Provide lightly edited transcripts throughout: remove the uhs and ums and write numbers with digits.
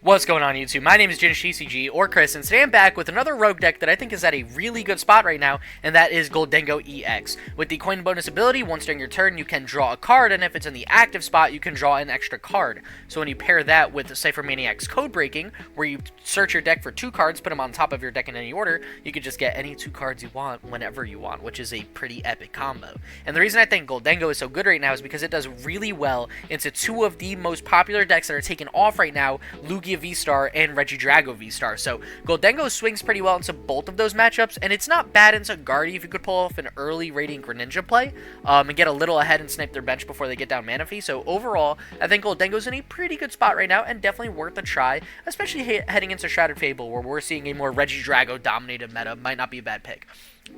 What's going on YouTube? My name is ginj-tcg, or Chris, and today I'm back with another rogue deck that I think is at a really good spot right now, and that is Gholdengo EX. With the coin bonus ability, once during your turn you can draw a card, and if it's in the active spot, you can draw an extra card. So when you pair that with Ciphermaniac's Codebreaking, where you search your deck for 2 cards, put them on top of your deck in any order, you can just get any 2 cards you want whenever you want, which is a pretty epic combo. And the reason I think Gholdengo is so good right now is because it does really well into 2 of the most popular decks that are taking off right now, Lugia VSTAR and Regidrago VSTAR. So Gholdengo swings pretty well into both of those matchups, and it's not bad into Guardy if you could pull off an early Radiant Greninja play and get a little ahead and snipe their bench before they get down Manaphy. So overall, I think Gholdengo's in a pretty good spot right now and definitely worth a try, especially heading into Shrouded Fable where we're seeing a more Regidrago dominated meta. Might not be a bad pick.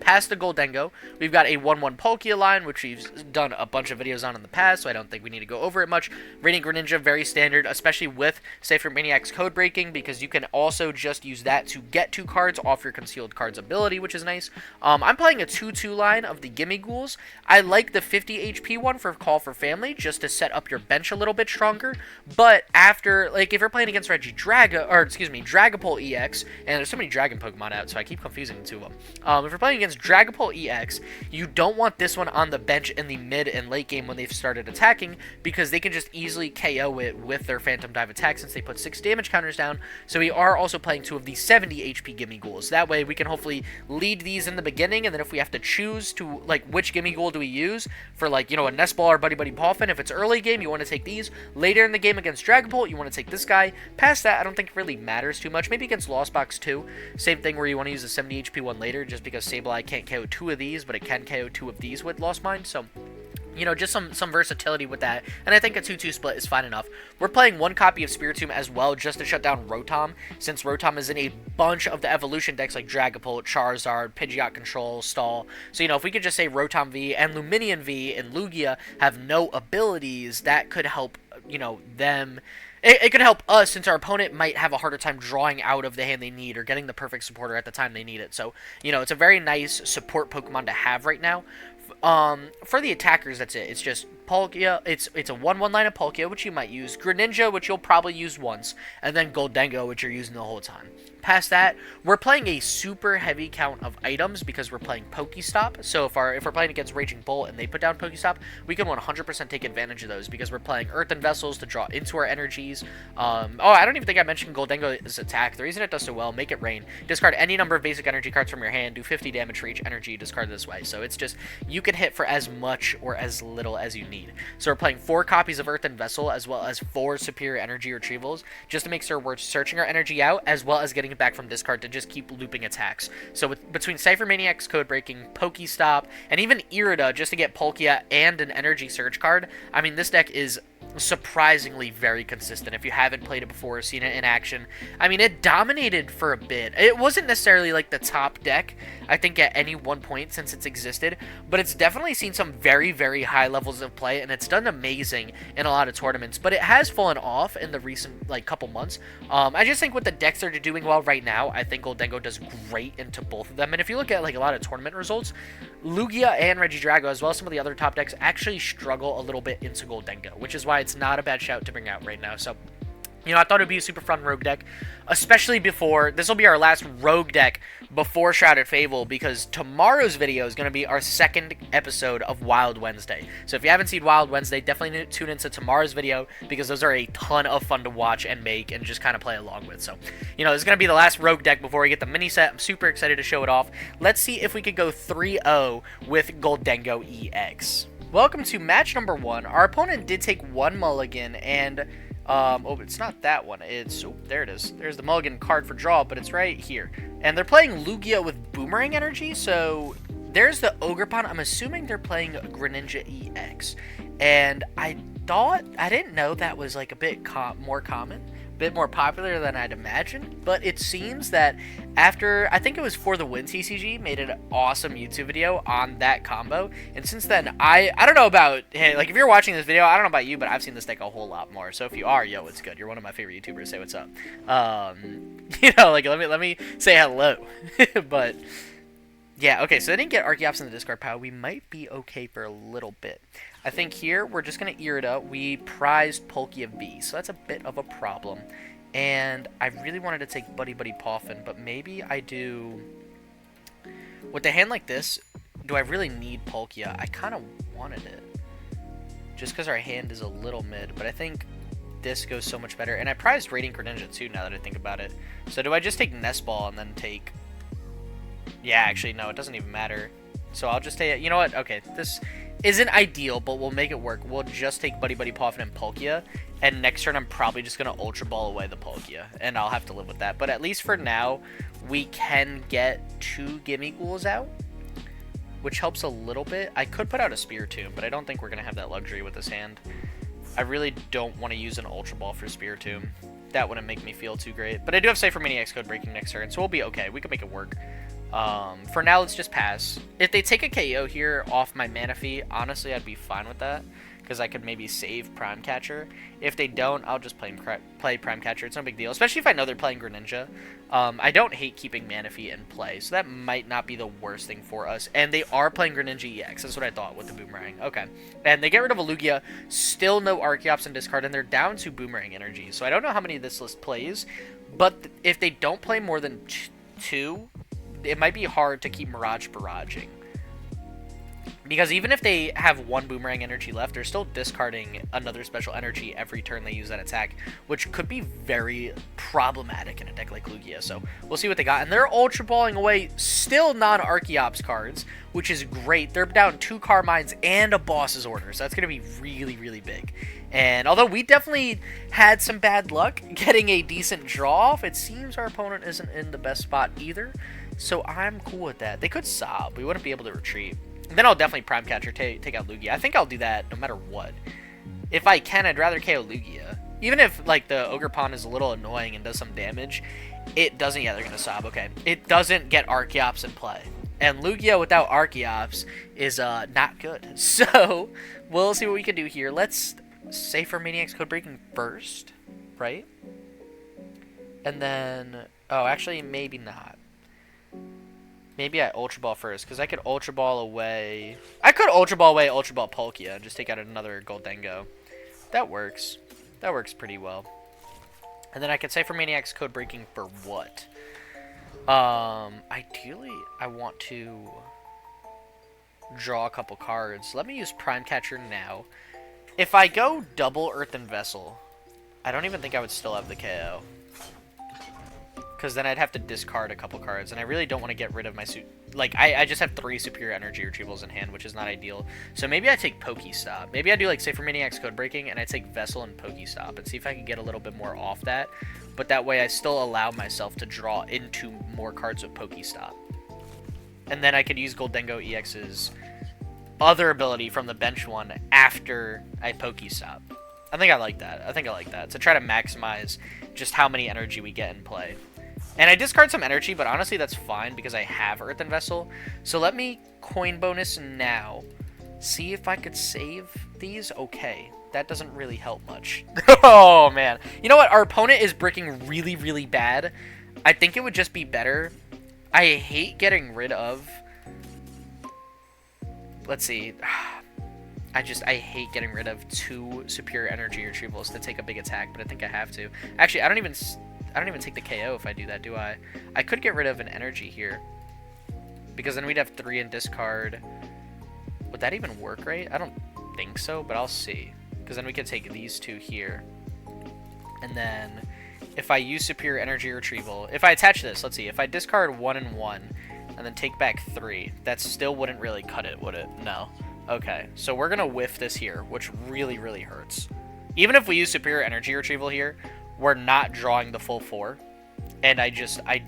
Past the Gholdengo, we've got a 1-1 Palkia line, which we've done a bunch of videos on in the past, so I don't think we need to go over it much. Radiant Greninja, very standard, especially with Ciphermaniac's Codebreaking, because you can also just use that to get 2 cards off your Concealed Cards ability, which is nice. I'm playing a 2-2 line of the Gimmighouls. I like the 50 HP one for Call for Family, just to set up your bench a little bit stronger, but after, like, if you're playing against Dragapult EX, and there's so many Dragon Pokemon out, so I keep confusing the 2 of them. If you're playing against Dragapult EX, you don't want this one on the bench in the mid and late game when they've started attacking, because they can just easily KO it with their Phantom Dive attack since they put 6 damage counters down. So we are also playing 2 of the 70 HP Gimmighouls. That way we can hopefully lead these in the beginning, and then if we have to choose to, like, which Gimmighoul do we use for, like, you know, a Nest Ball or Buddy Poffin, if it's early game, you want to take these. Later in the game against Dragapult, you want to take this guy. Past that, I don't think it really matters too much. Maybe against Lost Box too. Same thing where you want to use the 70 HP one later, just because Sableye can't KO 2 of these, but it can KO 2 of these with Lost Mind. So, you know, just some versatility with that, and I think a 2-2 split is fine enough. We're playing 1 copy of Spiritomb as well, just to shut down Rotom, since Rotom is in a bunch of the evolution decks like Dragapult, Charizard, Pidgeot Control, Stall. So, you know, if we could just say Rotom V and Luminion V and Lugia have no abilities, that could help, you know, them. It could help us, since our opponent might have a harder time drawing out of the hand they need or getting the perfect supporter at the time they need it. So, you know, it's a very nice support Pokemon to have right now. For the attackers, that's it. It's just Palkia. It's a 1-1 line of Palkia, which you might use, Greninja, which you'll probably use once, and then Gholdengo, which you're using the whole time. Past that, we're playing a super heavy count of items because we're playing Pokestop. So if we're playing against Raging Bull and they put down Pokestop, we can 100% take advantage of those because we're playing Earthen Vessels to draw into our energies. Oh, I don't even think I mentioned Gholdengo's attack. The reason it does so well, make it rain. Discard any number of basic energy cards from your hand, do 50 damage for each energy, discard this way. So it's just, you can hit for as much or as little as you need. So we're playing 4 copies of Earthen Vessel as well as 4 superior energy retrievals, just to make sure we're searching our energy out as well as getting it back from discard to just keep looping attacks. So between Ciphermaniac's Codebreaking, Pokestop, and even Irida just to get Palkia and an energy search card, I mean, this deck is surprisingly very consistent. If you haven't played it before or seen it in action, I mean, it dominated for a bit. It wasn't necessarily like the top deck, I think, at any one point since it's existed, but it's definitely seen some very, very high levels of play, and it's done amazing in a lot of tournaments, but it has fallen off in the recent, like, couple months. I just think with the decks that are doing well right now, I think Gholdengo does great into both of them, and if you look at, like, a lot of tournament results, Lugia and Regidrago, as well as some of the other top decks, actually struggle a little bit into Gholdengo, which is why it's not a bad shout to bring out right now. So, you know, I thought it would be a super fun rogue deck, especially before, this will be our last rogue deck before Shrouded Fable, because tomorrow's video is going to be our 2nd episode of Wild Wednesday. So if you haven't seen Wild Wednesday, definitely tune into tomorrow's video, because those are a ton of fun to watch and make and just kind of play along with. So, you know, this is going to be the last rogue deck before we get the mini set. I'm super excited to show it off. Let's see if we could go 3-0 with Gholdengo EX. Welcome to match number 1. Our opponent did take 1 mulligan, and oh, it's not that one. It's, oh, there it is. There's the mulligan card for draw, but it's right here. And they're playing Lugia with Boomerang energy, so there's the Ogerpon. I'm assuming they're playing Greninja EX. And I didn't know that was like a bit more common, a bit more popular than I'd imagined, but it seems that after, I think it was For the Win TCG, made an awesome YouTube video on that combo, and since then, I don't know about, hey, like, if you're watching this video, I don't know about you, but I've seen this deck a whole lot more, so if you are, yo, it's good, you're one of my favorite YouTubers, say what's up. You know, like, let me say hello, but yeah, okay, so they didn't get Archeops in the discard pile. We might be okay for a little bit. I think here, we're just going to Irida. We prized Palkia V, so that's a bit of a problem. And I really wanted to take Buddy Buddy Poffin, but maybe I do... With a hand like this, do I really need Palkia? I kind of wanted it. Just because our hand is a little mid, but I think this goes so much better. And I prized Radiant Greninja too, now that I think about it. So do I just take Nest Ball and then take... Yeah, actually, no, it doesn't even matter. So I'll just take... You know what? Okay, this isn't ideal, but we'll make it work. We'll just take Buddy Buddy Poffin and Palkia. And next turn, I'm probably just going to Ultra Ball away the Palkia. And I'll have to live with that. But at least for now, we can get 2 Gimmighouls out, which helps a little bit. I could put out a Spiritomb, but I don't think we're going to have that luxury with this hand. I really don't want to use an Ultra Ball for Spiritomb. That wouldn't make me feel too great. But I do have Ciphermaniac's Codebreaking next turn, so we'll be okay. We can make it work. For now, let's just pass. If they take a KO here off my Manaphy, honestly, I'd be fine with that, because I could maybe save Prime Catcher. If they don't, I'll just play Prime Catcher. It's no big deal, especially if I know they're playing Greninja. I don't hate keeping Manaphy in play, so that might not be the worst thing for us. And they are playing Greninja EX. That's what I thought with the Boomerang. Okay. And they get rid of a Lugia. Still no Archeops and discard, and they're down to Boomerang energy. So I don't know how many this list plays, but if they don't play more than 2, it might be hard to keep Mirage barraging. Because even if they have 1 Boomerang energy left, they're still discarding another special energy every turn they use that attack, which could be very problematic in a deck like Lugia. So we'll see what they got. And they're Ultra Balling away still non-Archeops cards, which is great. They're down 2 Carmines and a Boss's Order, so that's going to be really, really big. And although we definitely had some bad luck getting a decent draw off, it seems our opponent isn't in the best spot either. So I'm cool with that. They could sob. We wouldn't be able to retreat. And then I'll definitely Prime Catcher, take out Lugia. I think I'll do that no matter what. If I can, I'd rather KO Lugia. Even if, like, the Ogre Pawn is a little annoying and does some damage, it doesn't... Yeah, they're going to sob. Okay. It doesn't get Archeops in play. And Lugia without Archeops is not good. So, we'll see what we can do here. Let's Ciphermaniac's Codebreaking first, right? And then... Oh, actually, maybe not. Maybe I Ultra Ball first, because I could Ultra Ball away... I could Ultra Ball away Ultra Ball Palkia and just take out another Gholdengo. That works. That works pretty well. And then I could Ciphermaniac's Codebreaking for what? Ideally, I want to draw a couple cards. Let me use Prime Catcher now. If I go double Earthen Vessel, I don't even think I would still have the KO. Because then I'd have to discard a couple cards, and I really don't want to get rid of my suit. Like, I just have 3 Superior Energy Retrievals in hand, which is not ideal. So maybe I take Pokestop. Maybe I do, like, Ciphermaniac's Codebreaking, and I take Vessel and Pokestop, and see if I can get a little bit more off that. But that way I still allow myself to draw into more cards with Pokestop. And then I could use Gholdengo EX's other ability from the bench one after I Pokestop. I think I like that. I think I like that. To try to maximize just how many energy we get in play. And I discard some energy, but honestly that's fine because I have Earthen Vessel. So let me coin bonus now. See if I could save these. Okay, that doesn't really help much. Oh, man. You know what? Our opponent is bricking really, really bad. I think it would just be better. I hate getting rid of... Let's see. I hate getting rid of 2 Superior Energy Retrievals to take a big attack, but I think I have to. Actually, I don't even take the KO if I do that, do I? I could get rid of an energy here, because then we'd have 3 in discard. Would that even work right? I don't think so, but I'll see. Because then we could take these 2 here. And then if I use Superior Energy Retrieval, if I attach this, let's see, if I discard 1 and 1 and then take back 3, that still wouldn't really cut it, would it? No. Okay, so we're going to whiff this here, which really, really hurts. Even if we use Superior Energy Retrieval here, we're not drawing the full 4. And I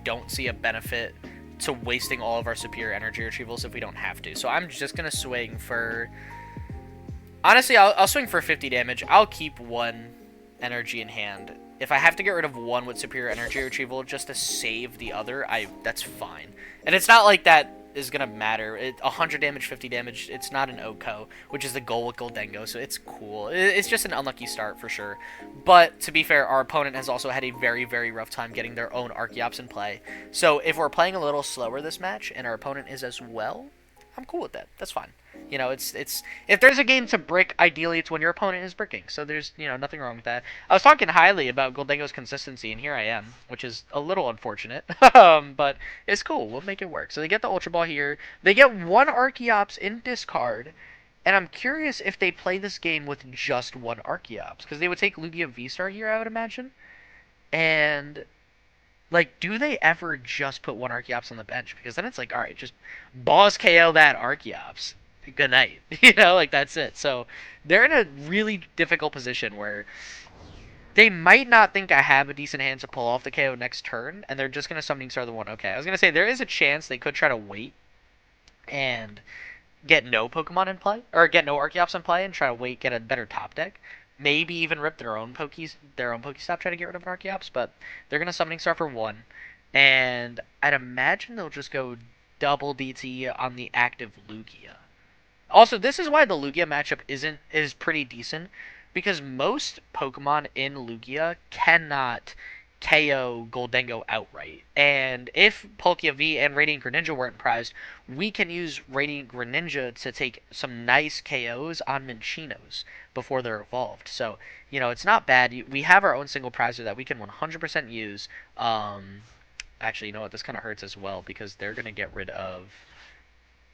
don't see a benefit to wasting all of our Superior Energy Retrievals if we don't have to. So I'm just going to swing for... Honestly, I'll swing for 50 damage. I'll keep 1 energy in hand. If I have to get rid of 1 with Superior Energy Retrieval just to save the other, that's fine. And it's not like that is going to matter. 100 damage, 50 damage, it's not an OCO, which is the goal with Gholdengo, so it's cool. It's just an unlucky start for sure. But to be fair, our opponent has also had a very, very rough time getting their own Archeops in play. So if we're playing a little slower this match, and our opponent is as well, I'm cool with that. That's fine. You know, it's if there's a game to brick, ideally it's when your opponent is bricking. So there's nothing wrong with that. I was talking highly about Gholdengo's consistency, and here I am, which is a little unfortunate, but it's cool. We'll make it work. So they get the Ultra Ball here. They get one Archeops in discard, and I'm curious if they play this game with just one Archeops, because they would take Lugia VSTAR here, I would imagine, and like, do they ever just put one Archeops on the bench? Because then it's like, all right, just boss KO that Archeops. Good night. Like that's it. So they're in a really difficult position where they might not think I have a decent hand to pull off the KO next turn, and they're just going to Summoning Star the one. Okay, I was going to say, there is a chance they could try to wait and get no Pokemon in play, or get no Archeops in play and try to wait, get a better top deck. Maybe even rip their own Pokestop, try to get rid of an Archeops, but they're gonna Summoning Star for one, and I'd imagine they'll just go double DT on the active Lugia. Also, this is why the Lugia matchup is pretty decent, because most Pokemon in Lugia cannot KO Gholdengo outright. And if Palkia V and Radiant Greninja weren't prized, we can use Radiant Greninja to take some nice KOs on Minchinos before they're evolved. So, it's not bad. We have our own single prizer that we can 100% use. Actually, you know what? This kind of hurts as well, because they're going to get rid of...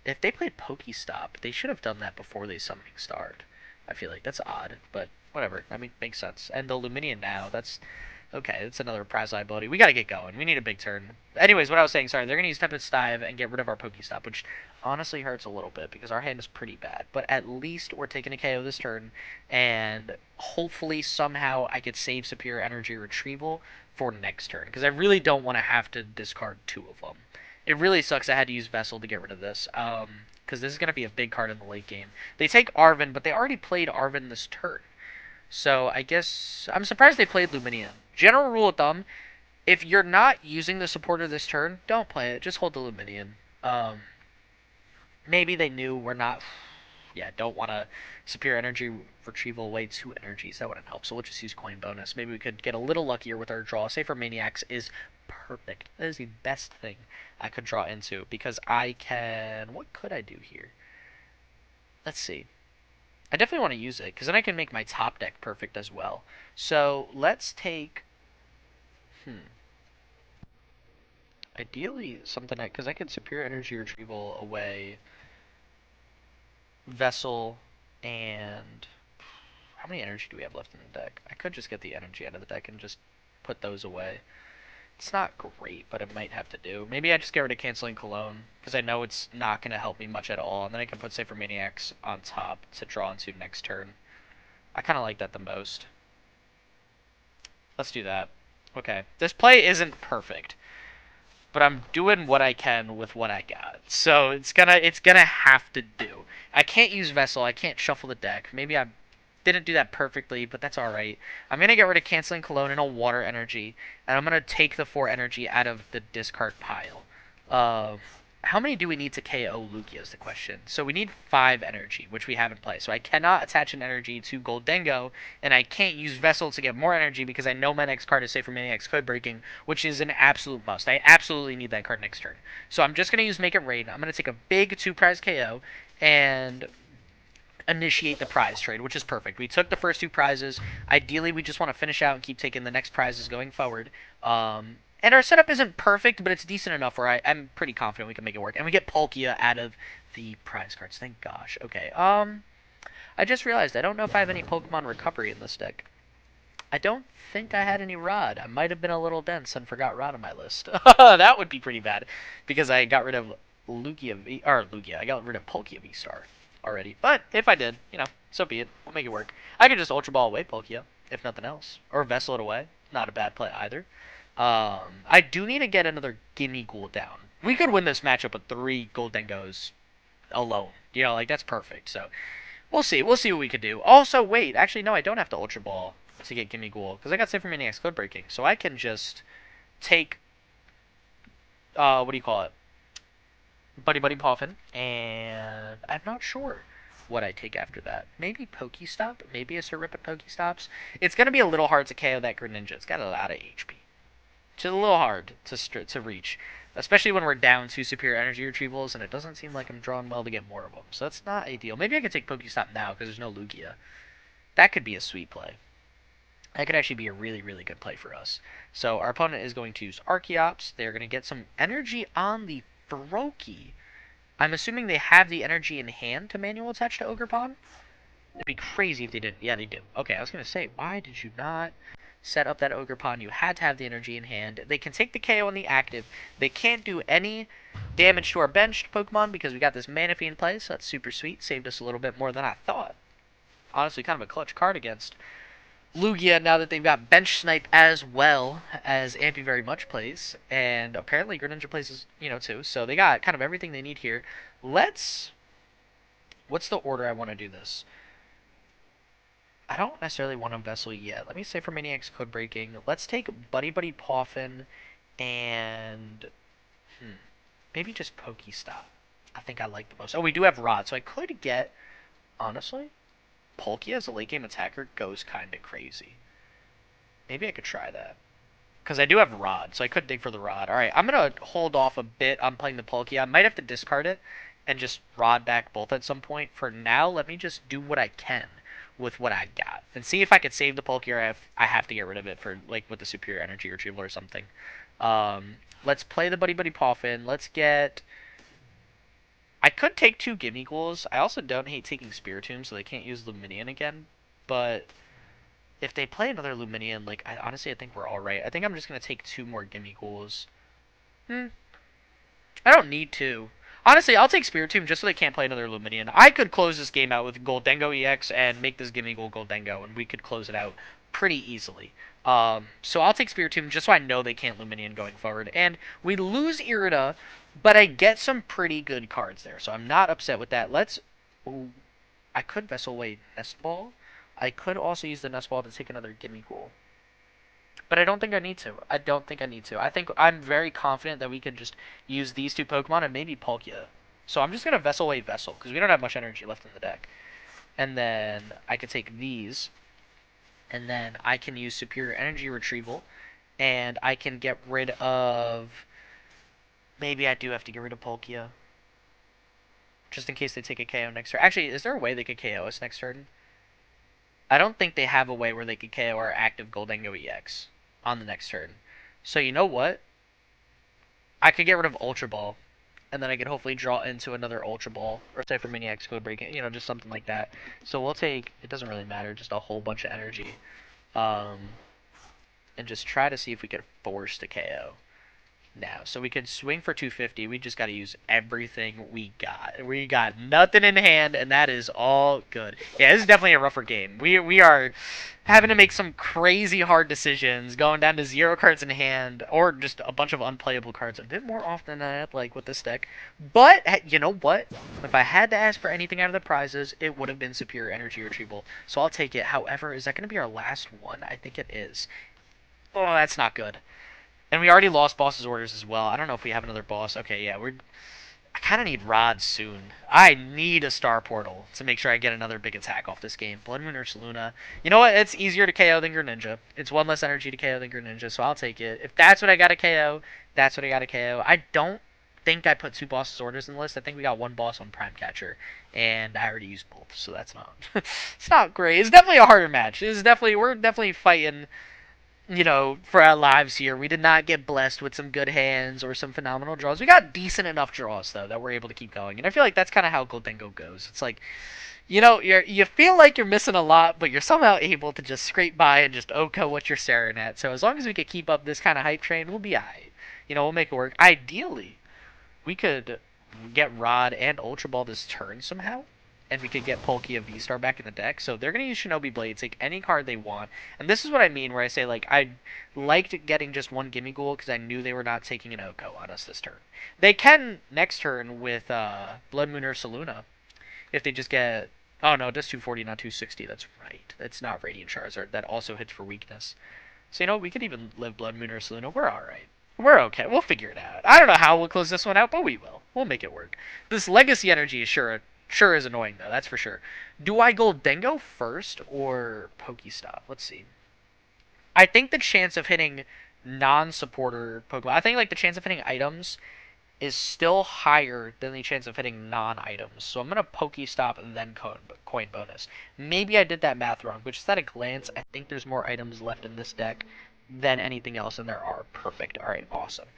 If they played Pokestop, they should have done that before they Summoning Starred. I feel like that's odd, but whatever. I mean, makes sense. And the Luminion now, that's... Okay, that's another prize liability. We gotta get going. We need a big turn. Anyways, what I was saying, sorry, they're gonna use Tempest Dive and get rid of our Pokestop, which honestly hurts a little bit because our hand is pretty bad. But at least we're taking a KO this turn, and hopefully somehow I could save Superior Energy Retrieval for next turn, because I really don't want to have to discard two of them. It really sucks I had to use Vessel to get rid of this, because this is gonna be a big card in the late game. They take Arven, but they already played Arven this turn. So I guess I'm surprised they played Luminion. General rule of thumb, if you're not using the supporter this turn, don't play it. Just hold the Luminion. Maybe they knew we're not... Yeah, don't want to Superior Energy Retrieval away 2 energies. That wouldn't help, so we'll just use Coin Bonus. Maybe we could get a little luckier with our draw. Ciphermaniacs is perfect. That is the best thing I could draw into, because I can... What could I do here? Let's see. I definitely want to use it, because then I can make my top deck perfect as well. So, let's take... Ideally, something because I could Superior Energy Retrieval away Vessel and... How many energy do we have left in the deck? I could just get the energy out of the deck and just put those away. It's not great, but it might have to do. Maybe I just get rid of Canceling Cologne, because I know it's not going to help me much at all. And then I can put Ciphermaniacs on top to draw into next turn. I kind of like that the most. Let's do that. Okay. This play isn't perfect, but I'm doing what I can with what I got. So it's gonna have to do. I can't use Vessel. I can't shuffle the deck. Maybe I didn't do that perfectly, but that's alright. I'm going to get rid of Canceling Cologne and a Water Energy, and I'm going to take the 4 energy out of the discard pile. How many do we need to KO Lugia is the question. So we need 5 energy, which we have in play. So I cannot attach an energy to Gholdengo, and I can't use Vessel to get more energy because I know my next card is Ciphermaniac's Codebreaking, which is an absolute must. I absolutely need that card next turn. So I'm just going to use Make It Rain. I'm going to take a big 2-prize KO, and initiate the prize trade, which is perfect. We took the first 2 prizes. Ideally, we just want to finish out and keep taking the next prizes going forward. And our setup isn't perfect, but it's decent enough where I'm pretty confident we can make it work. And we get Palkia out of the prize cards. Thank gosh. Okay. I just realized I don't know if I have any Pokemon Recovery in this deck. I don't think I had any Rod. I might have been a little dense and forgot Rod on my list. That would be pretty bad, because I got rid of Lugia, I got rid of Palkia VSTAR already. But if I did, so be it. We'll make it work. I could just Ultra Ball away Palkia, if nothing else. Or Vessel it away. Not a bad play either. I do need to get another Gimmighoul down. We could win this matchup with 3 Gholdengos alone. That's perfect. So, we'll see. We'll see what we could do. Also, wait. Actually, no, I don't have to Ultra Ball to get Gimmighoul, because I got Ciphermaniac's Codebreaking. So I can just take... what do you call it? Buddy Poffin, and I'm not sure what I take after that. Maybe Pokestop? Maybe a Sir Rip at Pokestops? It's going to be a little hard to KO that Greninja. It's got a lot of HP. It's a little hard to reach. Especially when we're down 2 superior energy retrievals, and it doesn't seem like I'm drawing well to get more of them. So that's not ideal. Maybe I could take Pokestop now, because there's no Lugia. That could be a sweet play. That could actually be a really, really good play for us. So our opponent is going to use Archeops. They're going to get some energy on the Froakie. I'm assuming they have the energy in hand to manual attach to Ogerpon. It'd be crazy if they didn't. Yeah, they do. Okay, I was going to say, why did you not set up that Ogerpon? You had to have the energy in hand. They can take the KO on the active. They can't do any damage to our benched Pokemon because we got this Manaphy in play, so that's super sweet. Saved us a little bit more than I thought. Honestly, kind of a clutch card against Lugia now that they've got Bench Snipe as well as Ampy very much plays. And apparently Greninja plays, too. So they got kind of everything they need here. What's the order I want to do this? I don't necessarily want to Vessel yet. Let me say Ciphermaniac's Codebreaking. Let's take Buddy Poffin and maybe just Pokestop. I think I like the most. Oh, we do have Rod, so I could get, honestly, Palkia as a late game attacker goes kind of crazy. Maybe I could try that. Because I do have Rod, so I could dig for the Rod. Alright, I'm going to hold off a bit on playing the Palkia. I might have to discard it and just Rod back both at some point. For now, let me just do what I can with what I got. And see if I could save the Palkia or I have to get rid of it for, like, with the Superior Energy Retrieval or something. Let's play the Buddy Poffin. Let's get... I could take 2 Gimmighouls. I also don't hate taking Spiritomb, so they can't use Luminion again. But if they play another Luminion, like, honestly, I think we're alright. I think I'm just going to take 2 more Gimmighouls. I don't need to. Honestly, I'll take Spiritomb just so they can't play another Luminion. I could close this game out with Gholdengo EX and make this Gimmighoul Gholdengo, and we could close it out pretty easily. So I'll take Spiritomb just so I know they can't Luminion going forward. And we lose Irida, but I get some pretty good cards there, so I'm not upset with that. Ooh, I could Vessel away Nest Ball. I could also use the Nest Ball to take another Gimmighoul. But I don't think I need to. I think I'm very confident that we can just use these 2 Pokemon and maybe Palkia. So I'm just going to Vessel away Vessel, because we don't have much energy left in the deck. And then I could take these, and then I can use Superior Energy Retrieval, and I can get rid of... Maybe I do have to get rid of Palkia. Just in case they take a KO next turn. Actually, is there a way they could KO us next turn? I don't think they have a way where they could KO our active Gholdengo EX on the next turn. So you know what? I could get rid of Ultra Ball, and then I could hopefully draw into another Ultra Ball, or Ciphermaniac's Codebreaking, just something like that. So we'll take, it doesn't really matter, just a whole bunch of energy. And just try to see if we could force the KO now. So we could swing for 250. We just got to use everything we got. We got nothing in hand, and that is all good. Yeah, this is definitely a rougher game. We are having to make some crazy hard decisions, going down to 0 cards in hand, or just a bunch of unplayable cards a bit more often than I'd like with this deck. But, you know what? If I had to ask for anything out of the prizes, it would have been Superior Energy Retrieval. So I'll take it. However, is that going to be our last one? I think it is. Oh, that's not good. And we already lost boss's orders as well. I don't know if we have another boss. Okay, yeah, I kind of need Rod soon. I need a Star Portal to make sure I get another big attack off this game. Blood Moon or Luna. You know what? It's easier to KO than Greninja. It's 1 less energy to KO than Greninja, so I'll take it. If that's what I got to KO, that's what I got to KO. I don't think I put 2 boss's orders in the list. I think we got 1 boss on Prime Catcher, and I already used both, so that's not... it's not great. It's definitely a harder match. We're definitely fighting... for our lives here. We did not get blessed with some good hands or some phenomenal draws. We got decent enough draws, though, that we're able to keep going. And I feel like that's kind of how Gholdengo goes. It's like, you feel like you're missing a lot, but you're somehow able to just scrape by and just OHKO what you're staring at. So as long as we could keep up this kind of hype train, we'll be alright. We'll make it work. Ideally, we could get Rod and Ultra Ball this turn somehow. And we could get Palkia VSTAR back in the deck. So they're going to use Shinobi Blade, take any card they want. And this is what I mean where I say, like, I liked getting just 1 Gimmighoul because I knew they were not taking an OHKO on us this turn. They can next turn with Blood Moon or Luna if they just get... Oh, no, just 240, not 260. That's right. That's not Radiant Charizard. That also hits for weakness. So, we could even live Blood Moon or Luna. We're alright. We're okay. We'll figure it out. I don't know how we'll close this one out, but we will. We'll make it work. This Legacy energy is sure is annoying, though. That's for sure. Do I Gholdengo first or Pokestop? Let's see. I think the chance of hitting non-supporter Pokemon. I think like the chance of hitting items is still higher than the chance of hitting non-items. So I'm going to Pokestop and then coin bonus. Maybe I did that math wrong, but just at a glance, I think there's more items left in this deck than anything else, and there are. Perfect. Alright, awesome.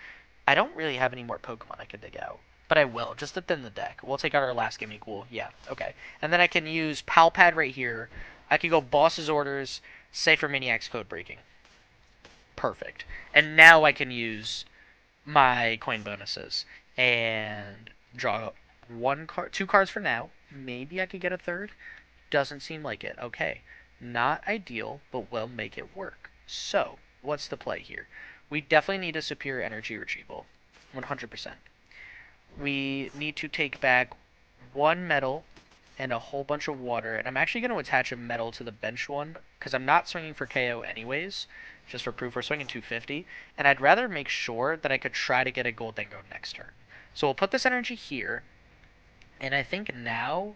I don't really have any more Pokemon I could dig out, but I will, just to thin the deck. We'll take out our last Gimmighoul. Yeah, okay. And then I can use Pal Pad right here. I can go Boss's Orders, Ciphermaniac's Codebreaking. Perfect. And now I can use my coin bonuses and draw two cards for now. Maybe I could get a third. Doesn't seem like it. Okay, not ideal, but we'll make it work. So what's the play here? We definitely need a superior energy retrieval, 100%. We need to take back one metal and a whole bunch of water, and I'm actually going to attach a metal to the bench one because I'm not swinging for KO anyways. Just for proof, we're swinging 250, and I'd rather make sure that I could try to get a Gholdengo next turn. So we'll put this energy here, and I think now,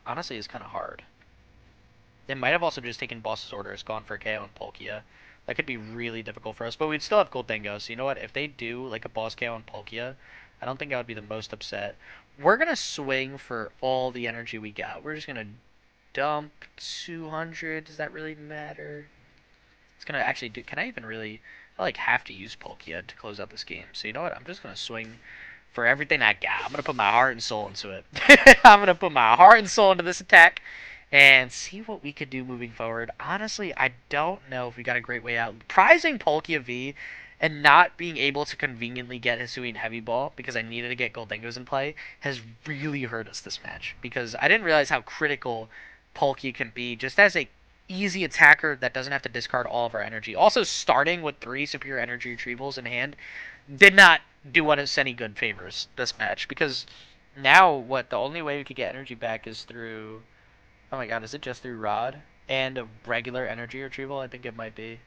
honestly, it's kind of hard. They might have also just taken Boss's Orders, gone for KO and Palkia. That could be really difficult for us, but we'd still have Gholdengo, so you know what? If they do like a Boss KO and Palkia, I don't think I would be the most upset. We're going to swing for all the energy we got. We're just going to dump 200. Does that really matter? It's going to actually do... Can I even really... I like have to use Palkia to close out this game. So you know what? I'm just going to swing for everything I got. I'm going to put my heart and soul into it. I'm going to put my heart and soul into this attack and see what we could do moving forward. Honestly, I don't know if we got a great way out. Prizing Palkia V and not being able to conveniently get Hisuian Heavy Ball because I needed to get Gholdengos in play has really hurt us this match. Because I didn't realize how critical Palkia can be just as a easy attacker that doesn't have to discard all of our energy. Also, starting with 3 superior energy retrievals in hand did not do us any good favors this match. Because now, what, the only way we could get energy back is through... Oh my god, is it just through Rod? And a regular energy retrieval? I think it might be.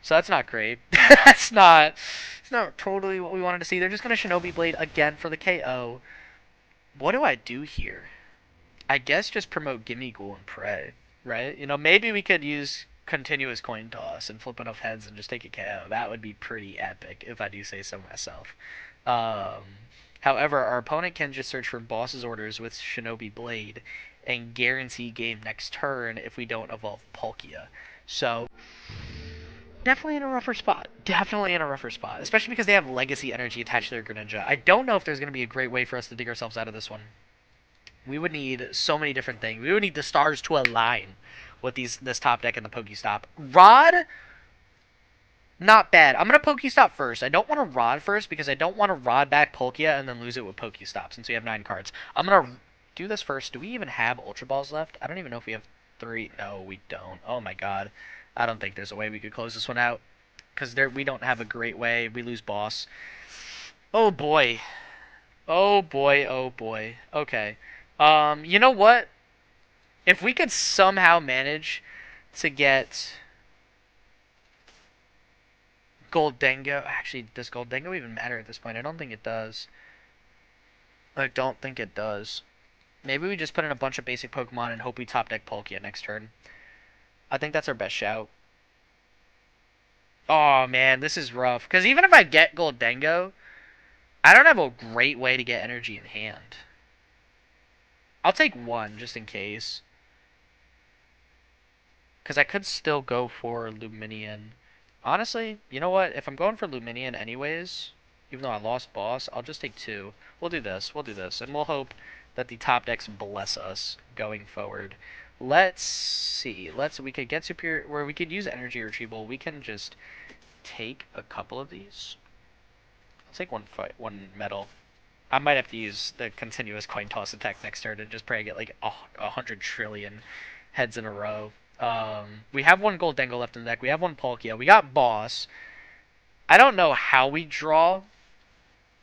So that's not great. It's not totally what we wanted to see. They're just going to Shinobi Blade again for the KO. What do I do here? I guess just promote Gimmighoul and pray, right? You know, maybe we could use continuous coin toss and flip enough heads and just take a KO. That would be pretty epic, if I do say so myself. However, our opponent can just search for Boss's Orders with Shinobi Blade and guarantee game next turn if we don't evolve Palkia. So, definitely in a rougher spot. Definitely in a rougher spot. Especially because they have legacy energy attached to their Greninja. I don't know if there's going to be a great way for us to dig ourselves out of this one. We would need so many different things. We would need the stars to align with this top deck and the Pokestop. Rod? Not bad. I'm going to Pokestop first. I don't want to Rod first because I don't want to Rod back Palkia and then lose it with Pokestop since we have 9 cards. I'm going to do this first. Do we even have Ultra Balls left? I don't even know if we have 3. No, we don't. Oh my god. I don't think there's a way we could close this one out. Because we don't have a great way. We lose Boss. Oh boy. Oh boy, oh boy. Okay. You know what? If we could somehow manage to get Gholdengo... Actually, does Gholdengo even matter at this point? I don't think it does. I don't think it does. Maybe we just put in a bunch of basic Pokemon and hope we top deck Palkia next turn. I think that's our best shout. Oh, man, this is rough. Because even if I get Gholdengo, I don't have a great way to get energy in hand. I'll take 1, just in case. Because I could still go for Luminion. Honestly, you know what? If I'm going for Luminion anyways, even though I lost Boss, I'll just take 2. We'll do this. We'll do this. And we'll hope that the top decks bless us going forward. Let's see. We could get superior, where we could use energy retrieval. We can just take a couple of these. I'll take one metal. I might have to use the continuous coin toss attack next turn and just pray I get like 100 trillion heads in a row. We have 1 Gholdengo left in the deck. We have 1 Palkia. We got Boss. I don't know how we draw.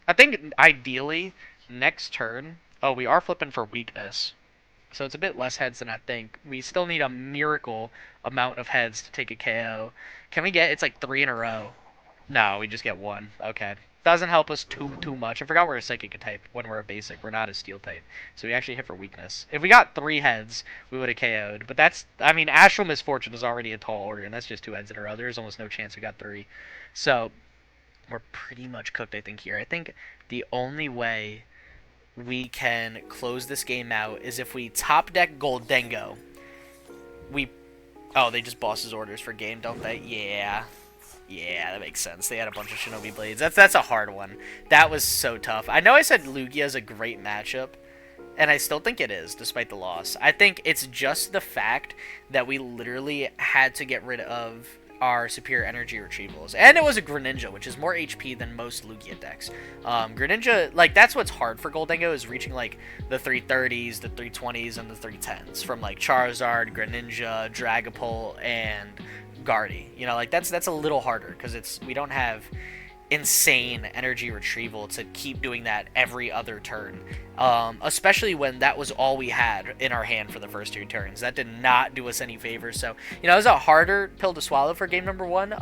I think ideally next turn. Oh, we are flipping for weakness. So it's a bit less heads than I think. We still need a miracle amount of heads to take a KO. Can we get... It's like 3 in a row. No, we just get 1. Okay. doesn't help us too much. I forgot we're a psychic type when we're a basic. We're not a steel type, so we actually hit for weakness. If we got 3 heads, we would have KO'd. But that's, I mean, Astral Misfortune is already a tall order, and that's just 2 heads in a row. There's almost no chance we got 3. So we're pretty much cooked, I think, here. I think the only way we can close this game out is if we top deck Gholdengo. We... Oh, they just boss his orders for game, don't they? Yeah. Yeah, that makes sense. They had a bunch of Shinobi Blades. That's a hard one. That was so tough. I know I said Lugia is a great matchup, and I still think it is, despite the loss. I think it's just the fact that we literally had to get rid of our superior energy retrievals. And it was a Greninja, which is more HP than most Lugia decks. Greninja, like, that's what's hard for Gholdengo, is reaching, like, the 330s, the 320s, and the 310s. From, like, Charizard, Greninja, Dragapult, and Guardy. You know, like, that's a little harder, because we don't have insane energy retrieval to keep doing that every other turn, especially when that was all we had in our hand for the first 2 turns. That did not do us any favors. So, you know, it was a harder pill to swallow for game number 1,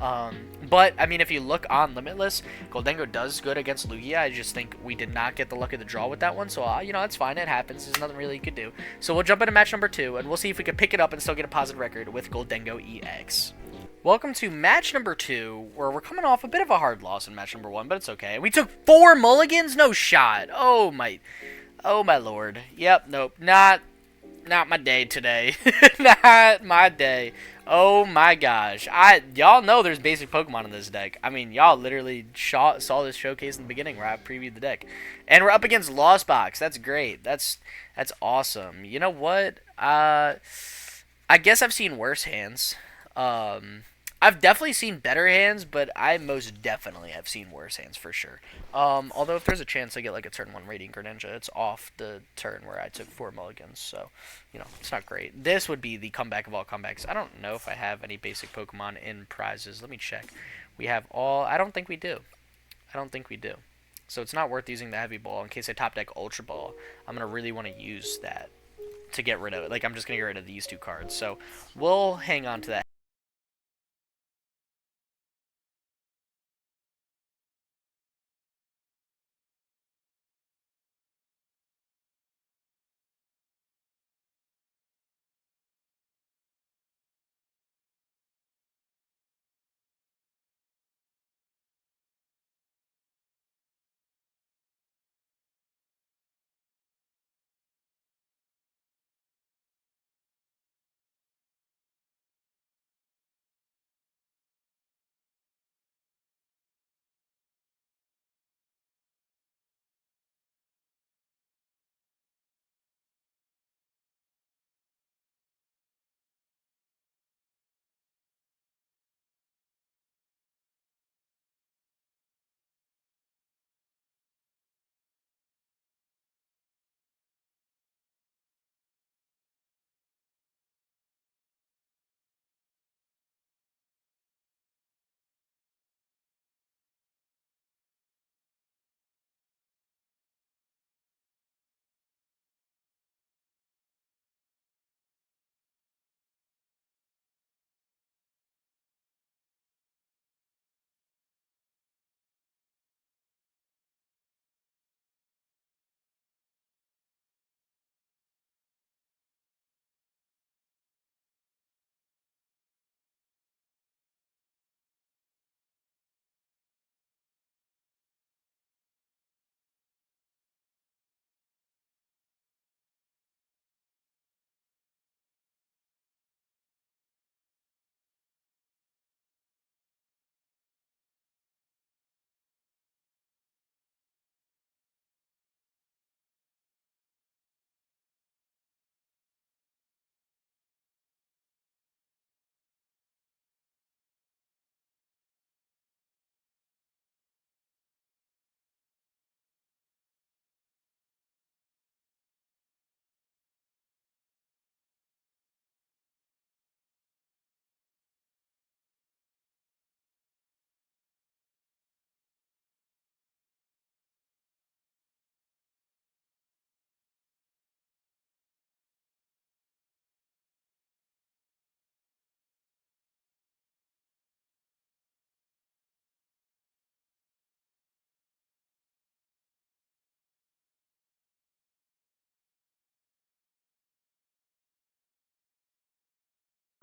but I mean, if you look on Limitless, Gholdengo does good against Lugia. I just think we did not get the luck of the draw with that one, so you know, it's fine, it happens. There's nothing really you could do. So we'll jump into match number 2, and we'll see if we can pick it up and still get a positive record with Gholdengo EX. Welcome to match number 2, where we're coming off a bit of a hard loss in match number 1, but it's okay. We took 4 mulligans? No shot. Oh my lord. Yep, nope. Not my day today. Not my day. Oh my gosh. Y'all know there's basic Pokemon in this deck. I mean, y'all literally saw this showcase in the beginning where I previewed the deck. And we're up against Lost Box. That's great. That's awesome. You know what? I guess I've seen worse hands. I've definitely seen better hands, but I most definitely have seen worse hands for sure. Although if there's a chance I get like a turn 1 Radiant Greninja, it's off the turn where I took 4 mulligans, so, you know, it's not great. This would be the comeback of all comebacks. I don't know if I have any basic Pokemon in prizes. Let me check. We have all... I don't think we do. So it's not worth using the Heavy Ball. In case I top deck Ultra Ball, I'm going to really want to use that to get rid of it. Like, I'm just going to get rid of these 2 cards. So we'll hang on to that.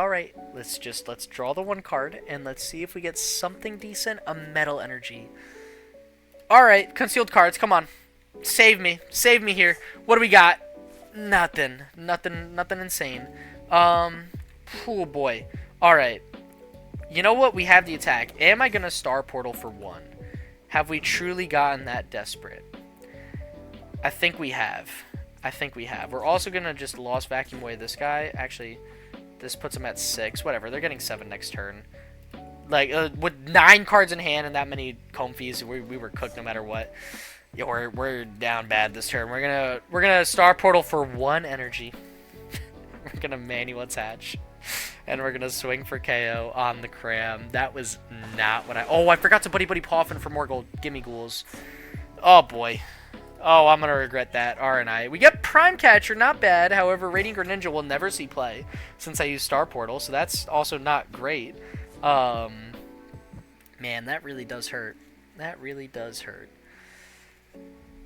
Alright, let's draw the one card, and let's see if we get something decent. A Metal Energy. Alright, concealed cards, come on. Save me here. What do we got? Nothing insane. Oh boy. Alright. You know what? We have the attack. Am I gonna Star Portal for 1? Have we truly gotten that desperate? I think we have. We're also gonna just Lost Vacuum away this guy. Actually, this puts him at 6. Whatever, they're getting 7 next turn. Like, with 9 cards in hand and that many Comfies, we were cooked no matter what. Yeah, we're down bad this turn. We're gonna Star Portal for 1 energy. We're gonna manual attach. And we're gonna swing for KO on the Cram. That was not what I forgot to Buddy Poffin for more gold Gimmighouls. Oh boy. Oh, I'm gonna regret that, aren't I? We get Prime Catcher, not bad. However, Radiant Greninja will never see play since I use Star Portal, so that's also not great. Man, that really does hurt. That really does hurt.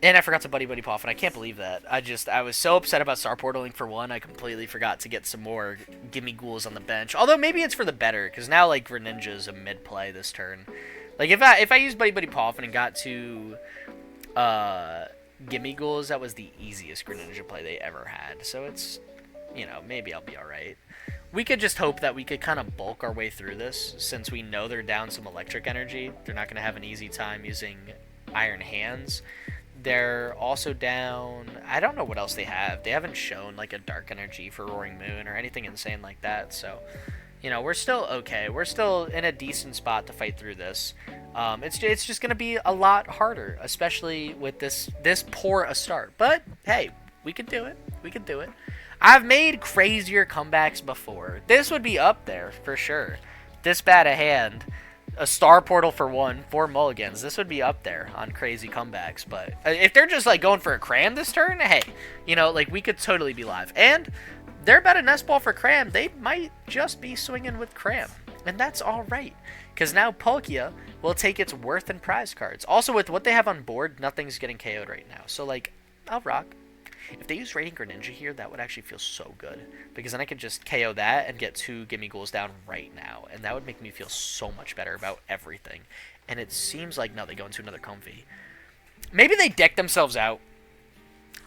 And I forgot to Buddy Poffin. I can't believe that. I was so upset about Star Portaling for 1, I completely forgot to get some more Gimmighouls on the bench. Although maybe it's for the better, because now like Greninja is a mid play this turn. Like if I used Buddy Poffin and got to Gimmighouls, that was the easiest Greninja play they ever had. So it's, you know, maybe I'll be alright. We could just hope that we could kind of bulk our way through this, since we know they're down some electric energy. They're not going to have an easy time using Iron Hands. They're also down, I don't know what else they have. They haven't shown like a Dark Energy for Roaring Moon or anything insane like that. So, you know, we're still okay. We're still in a decent spot to fight through this. It's just going to be a lot harder, especially with this poor a start. But, hey, we can do it. We can do it. I've made crazier comebacks before. This would be up there for sure. This bad a hand. A Star Portal for 1, 4 mulligans. This would be up there on crazy comebacks. But if they're just like going for a Cram this turn, hey, you know, like we could totally be live. And they're about a Nest Ball for Cram. They might just be swinging with Cram. And that's all right. Because now Palkia will take its worth in prize cards. Also, with what they have on board, nothing's getting KO'd right now. So, like, I'll rock. If they use Radiant Greninja here, that would actually feel so good. Because then I could just KO that and get 2 Gimmighouls down right now. And that would make me feel so much better about everything. And it seems like, no, they go into another Comfy. Maybe they deck themselves out.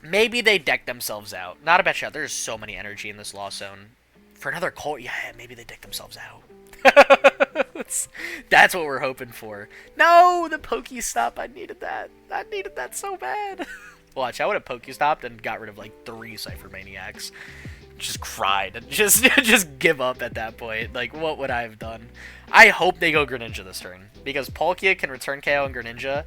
Maybe they deck themselves out. Not a bad shot. There's so many energy in this Lost Zone. For another Colt, yeah, maybe they deck themselves out. That's what we're hoping for. No, the Pokestop. I needed that. I needed that so bad. Watch, I would have Pokestopped and got rid of like 3 Ciphermaniacs. Just cried and just give up at that point. Like, what would I have done? I hope they go Greninja this turn, because Palkia can return KO and Greninja,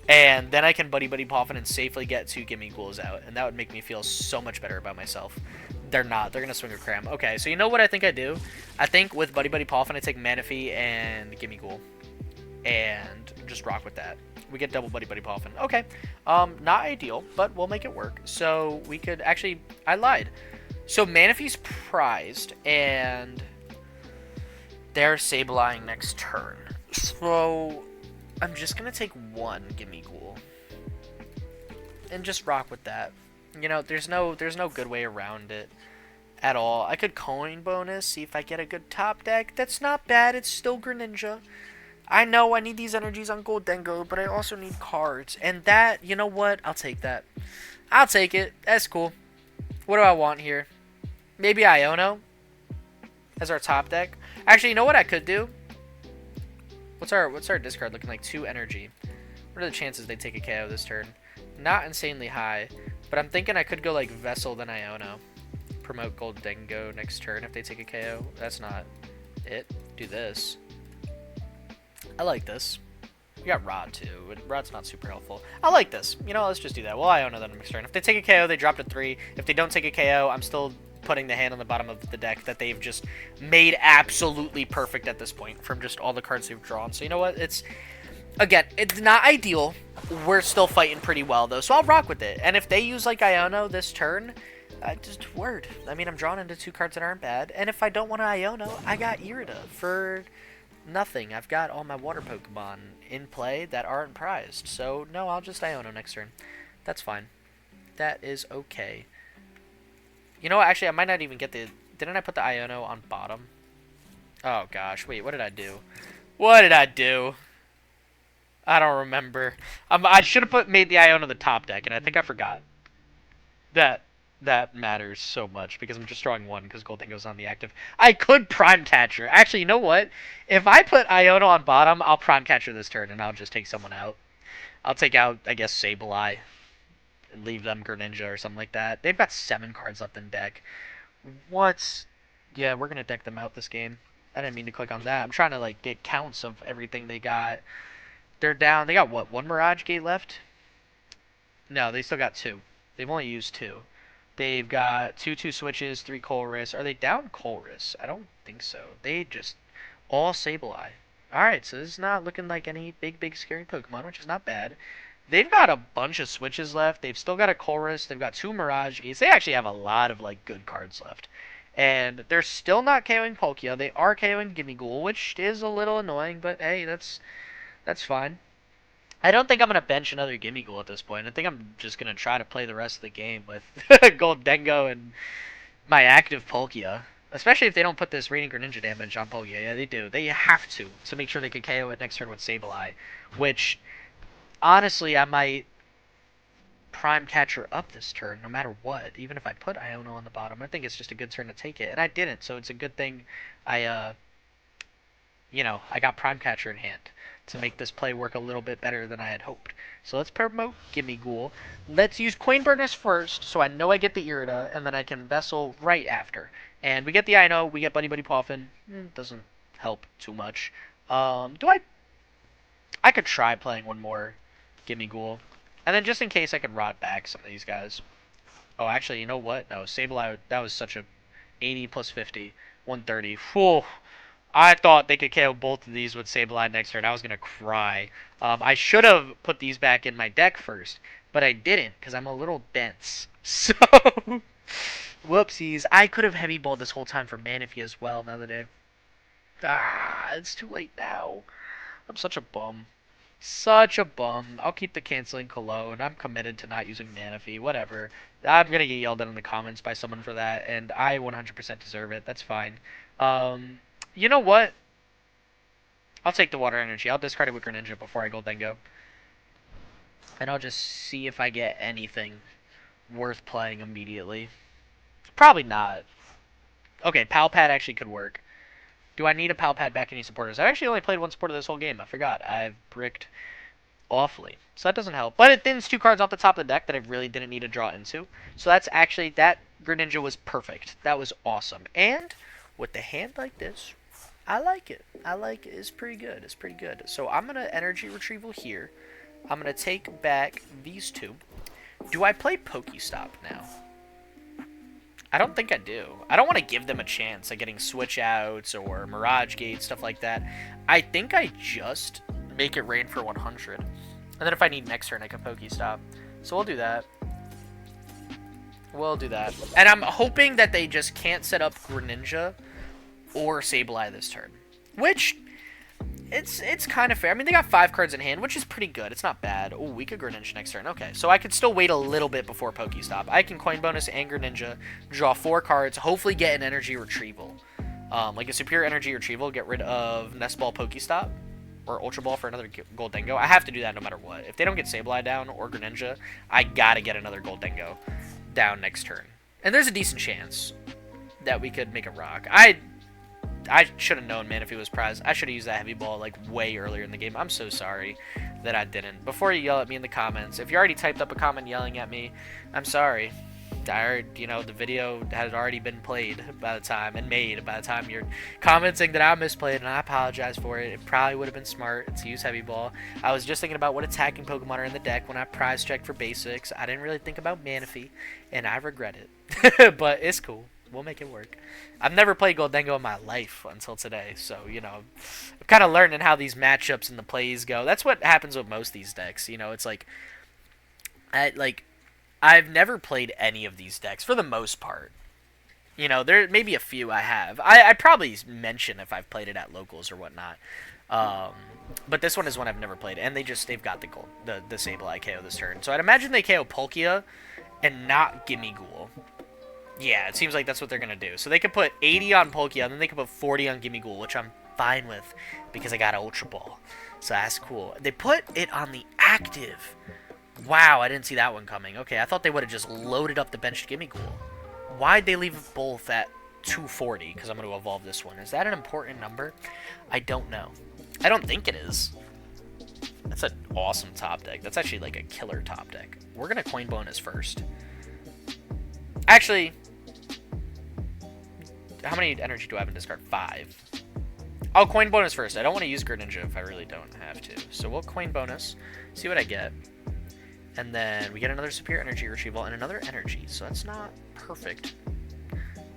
and then I can Buddy Poffin and safely get 2 Gimmighouls out, and that would make me feel so much better about myself. They're not. They're going to swing a Cram. Okay, so you know what I think I do? I think with Buddy Poffin, I take Manaphy and Gimmighoul, and just rock with that. We get double Buddy Poffin. Okay. Not ideal, but we'll make it work. So we could actually... I lied. So Manaphy's prized, and they're Sableyeing next turn. So I'm just going to take 1 Gimmighoul and just rock with that. You know, there's no good way around it at all. I could coin bonus, see if I get a good top deck. That's not bad. It's still Greninja. I know I need these energies on Gholdengo, but I also need cards. And that, you know what? I'll take that. I'll take it. That's cool. What do I want here? Maybe Iono as our top deck. Actually, you know what I could do? What's our discard looking like? 2 energy. What are the chances they take a KO this turn? Not insanely high, but I'm thinking I could go like Vessel then Iono. Promote Gholdengo next turn if they take a KO. That's not it. Do this. I like this. We got Rod, too. Rod's not super helpful. I like this. You know, let's just do that. Well, Iono then next turn. If they take a KO, they drop to 3. If they don't take a KO, I'm still putting the hand on the bottom of the deck that they've just made absolutely perfect at this point from just all the cards they've drawn. So, you know what? Again, it's not ideal. We're still fighting pretty well, though, so I'll rock with it. And if they use, like, Iono this turn, just word. I mean, I'm drawn into 2 cards that aren't bad. And if I don't want to Iono, I got Irida for... nothing. I've got all my water Pokemon in play that aren't prized. So, no, I'll just Iono next turn. That's fine. That is okay. You know what? Actually, I might not even get the... Didn't I put the Iono on bottom? Oh gosh, wait, what did I do? What did I do? I don't remember. I should have made the Iono the top deck, and I think I forgot. That matters so much because I'm just drawing one because Gholdengo's on the active. I could Prime Catcher. Actually, you know what? If I put Iono on bottom, I'll Prime Catcher this turn and I'll just take someone out. I'll take out, I guess, Sableye and leave them Greninja or something like that. They've got 7 cards left in deck. What? Yeah, we're gonna deck them out this game. I didn't mean to click on that. I'm trying to like get counts of everything they got. They're down. They got what? 1 Mirage Gate left? No, they still got 2. They've only used 2. They've got 2/2 switches, 3 Colress. Are they down Colress? I don't think so. They just all Sableye. Alright, so this is not looking like any big scary Pokemon, which is not bad. They've got a bunch of switches left. They've still got a Colress. They've got 2 Mirage Gates. They actually have a lot of like good cards left. And they're still not KOing Palkia. They are KOing Gimmighoul, which is a little annoying, but hey, that's fine. I don't think I'm going to bench another Gimmighoul at this point. I think I'm just going to try to play the rest of the game with Gholdengo and my active Palkia. Especially if they don't put this Radiant Greninja damage on Palkia. Yeah, they do. They have to make sure they can KO it next turn with Sableye. Which, honestly, I might Prime Catcher up this turn, no matter what. Even if I put Iono on the bottom. I think it's just a good turn to take it. And I didn't, so it's a good thing I I got Prime Catcher in hand to make this play work a little bit better than I had hoped. So let's promote Gimmighoul. Let's use Coin Burners first, so I know I get the Irida, and then I can Vessel right after. And we get the Iono, we get Buddy Buddy Poffin. Doesn't help too much. I could try playing one more Gimmighoul. And then just in case I can rot back some of these guys. Oh, actually, you know what? No, Sableye, that was such a 80 plus 50, 130. Whew. I thought they could KO both of these with Sableye next turn. I was going to cry. I should have put these back in my deck first, but I didn't because I'm a little dense. So, whoopsies. I could have heavy balled this whole time for Manaphy as well now that it's too late now. I'm such a bum. Such a bum. I'll keep the canceling Cologne. I'm committed to not using Manaphy. Whatever. I'm going to get yelled at in the comments by someone for that, and I 100% deserve it. That's fine. You know what? I'll take the Water Energy. I'll discard it with Greninja before I Gholdengo. And I'll just see if I get anything worth playing immediately. Probably not. Okay, Pal Pad actually could work. Do I need a Pal Pad back any supporters? I've actually only played one supporter this whole game. I forgot. I've bricked awfully. So that doesn't help. But it thins 2 cards off the top of the deck that I really didn't need to draw into. So that's actually, that Greninja was perfect. That was awesome. And with the hand like this, I like it. I like it. It's pretty good. It's pretty good. So I'm going to Energy Retrieval here. I'm going to take back these 2. Do I play Pokestop now? I don't think I do. I don't want to give them a chance at getting Switch Outs or Mirage Gate, stuff like that. I think I just make it rain for 100. And then if I need next turn, I can Pokestop. So we'll do that. We'll do that. And I'm hoping that they just can't set up Greninja or Sableye this turn. Which, it's kind of fair. I mean, they got 5 cards in hand, which is pretty good. It's not bad. Oh, we could Greninja next turn. Okay, so I could still wait a little bit before Pokestop. I can Coin Bonus and Greninja, draw 4 cards, hopefully get an Energy Retrieval. Like a Superior Energy Retrieval, get rid of Nest Ball Pokestop, or Ultra Ball for another Gholdengo. I have to do that no matter what. If they don't get Sableye down or Greninja, I gotta get another Gholdengo down next turn. And there's a decent chance that we could make a rock. I should have known, man, if he was prized. I should have used that heavy ball, like, way earlier in the game. I'm so sorry that I didn't. Before you yell at me in the comments, if you already typed up a comment yelling at me, I'm sorry. The video had already been played by the time, and made by the time you're commenting that I misplayed, and I apologize for it. It probably would have been smart to use heavy ball. I was just thinking about what attacking Pokemon are in the deck when I prize checked for basics. I didn't really think about Manaphy, and I regret it. But it's cool. We'll make it work. I've never played Gholdengo in my life until today, so, I'm kind of learning how these matchups and the plays go. That's what happens with most of these decks, it's like, I've never played any of these decks, for the most part. There may be a few I have. I probably mention if I've played it at locals or whatnot. But this one is one I've never played, and they've got the Sableye KO this turn. So I'd imagine they KO Palkia and not Gimmighoul. Yeah, it seems like that's what they're going to do. So they could put 80 on Palkia, and then they could put 40 on Gimmighoul, which I'm fine with because I got an Ultra Ball. So that's cool. They put it on the active. Wow, I didn't see that one coming. Okay, I thought they would have just loaded up the benched Gimmighoul. Why'd they leave both at 240? Because I'm going to evolve this one. Is that an important number? I don't know. I don't think it is. That's an awesome top deck. That's actually like a killer top deck. We're going to coin bonus first. Actually, how many energy do I have in discard? 5. I'll coin bonus first. I don't want to use Greninja if I really don't have to. So we'll coin bonus, see what I get. And then we get another Superior Energy Retrieval and another Energy. So that's not perfect.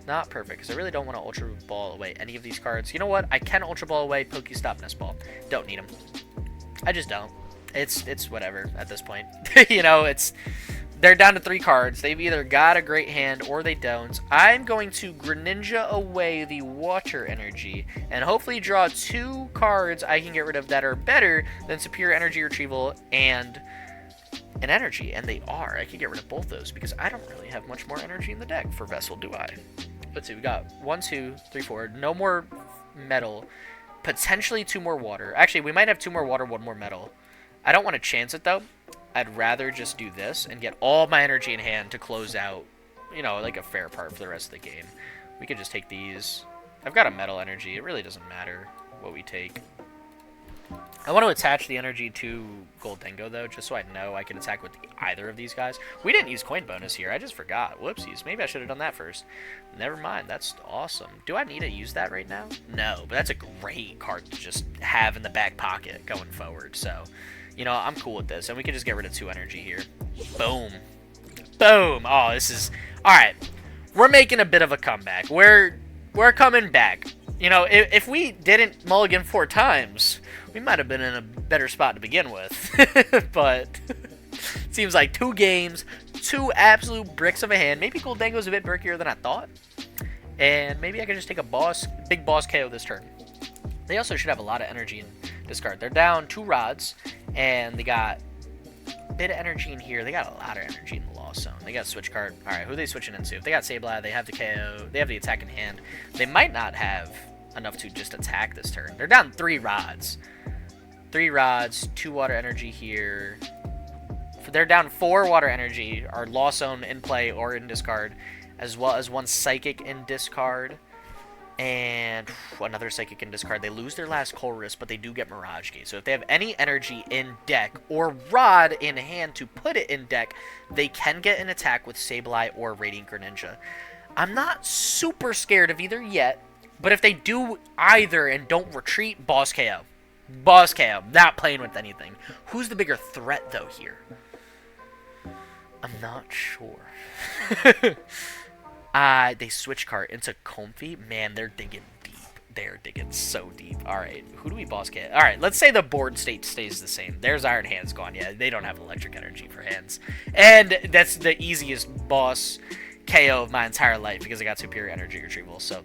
Not perfect, because I really don't want to Ultra Ball away any of these cards. You know what? I can Ultra Ball away Pokestop Nest Ball. Don't need them. I just don't. It's whatever at this point. You know, they're down to 3 cards. They've either got a great hand or they don't. I'm going to Greninja away the Water Energy and hopefully draw 2 cards I can get rid of that are better than Superior Energy Retrieval and an Energy. And they are. I can get rid of both those because I don't really have much more energy in the deck for Vessel, do I? Let's see. We got 1, 2, 3, 4. No more metal. Potentially 2 more water. Actually, we might have 2 more water, 1 more metal. I don't want to chance it, though. I'd rather just do this and get all my energy in hand to close out, you know, like a fair part for the rest of the game. We could just take these. I've got a metal energy. It really doesn't matter what we take. I want to attach the energy to Gholdengo, though, just so I know I can attack with either of these guys. We didn't use coin bonus here. I just forgot. Whoopsies. Maybe I should have done that first. Never mind. That's awesome. Do I need to use that right now? No, but that's a great card to just have in the back pocket going forward. So, you know, I'm cool with this. And we can just get rid of 2 energy here. Boom. Boom. Oh, this is... Alright. We're making a bit of a comeback. We're coming back. You know, if we didn't mulligan 4 times, we might have been in a better spot to begin with. But it seems like 2 games, 2 absolute bricks of a hand. Maybe Gholdengo's a bit brickier than I thought. And maybe I can just take a big boss KO this turn. They also should have a lot of energy in discard. They're down 2 rods, and they got a bit of energy in here. They got a lot of energy in the Lost Zone. They got a switch card. Alright, who are they switching into? If they got Sableye, they have the KO. They have the attack in hand. They might not have enough to just attack this turn. They're down 3 rods. 3 rods, 2 water energy here. They're down 4 water energy, or Lost Zone in play or in discard, as well as 1 Psychic in discard. And another Psychic in discard. They lose their last Colress, but they do get Mirage Gate. So if they have any energy in deck or Rod in hand to put it in deck, they can get an attack with Sableye or Radiant Greninja. I'm not super scared of either yet, but if they do either and don't retreat, boss KO. Boss KO. Not playing with anything. Who's the bigger threat, though, here? I'm not sure. They switch cart into Comfy. Man, they're digging deep. They're digging so deep. Alright, who do we boss KO? Alright, let's say the board state stays the same. There's Iron Hands gone. Yeah, they don't have electric energy for hands. And that's the easiest boss KO of my entire life because I got Superior Energy Retrieval, so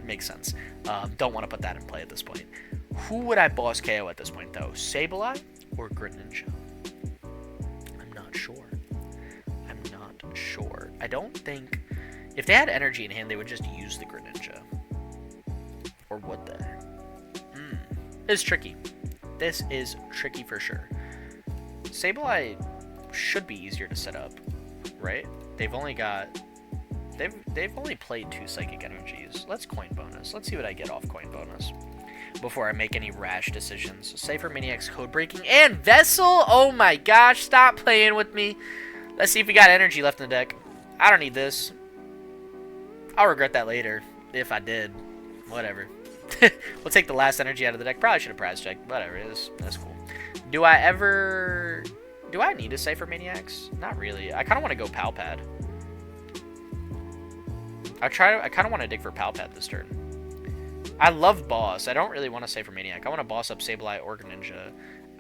makes sense. Don't want to put that in play at this point. Who would I boss KO at this point, though? Sableye or Greninja? I'm not sure. I'm not sure. I don't think... If they had energy in hand, they would just use the Greninja. Or would they? It's tricky. This is tricky for sure. Sableye should be easier to set up, right? They've only got... They've only played 2 Psychic Energies. Let's coin bonus. Let's see what I get off coin bonus before I make any rash decisions. Ciphermaniac's Codebreaking and Vessel! Oh my gosh, stop playing with me. Let's see if we got energy left in the deck. I don't need this. I'll regret that later, if I did. Whatever. We'll take the last energy out of the deck. Probably should have prize checked. Whatever it is. That's cool. Do I need a Ciphermaniacs? Not really. I kind of want to go Pal Pad. I kind of want to dig for Pal Pad this turn. I love boss. I don't really want to Ciphermaniac. I want to boss up Sableye or Greninja.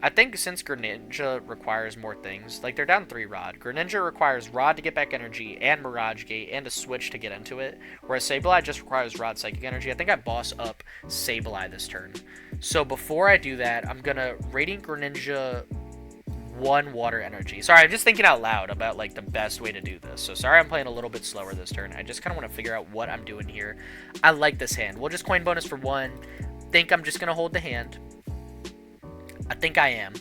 I think since Greninja requires more things, like they're down 3 Rod. Greninja requires Rod to get back energy and Mirage Gate and a switch to get into it, whereas Sableye just requires Rod Psychic Energy. I think I boss up Sableye this turn. So before I do that, I'm going to Radiant Greninja 1 water energy. Sorry, I'm just thinking out loud about like the best way to do this. So sorry I'm playing a little bit slower this turn. I just kind of want to figure out what I'm doing here. I like this hand. We'll just coin bonus for 1. Think I'm just going to hold the hand. I think I am.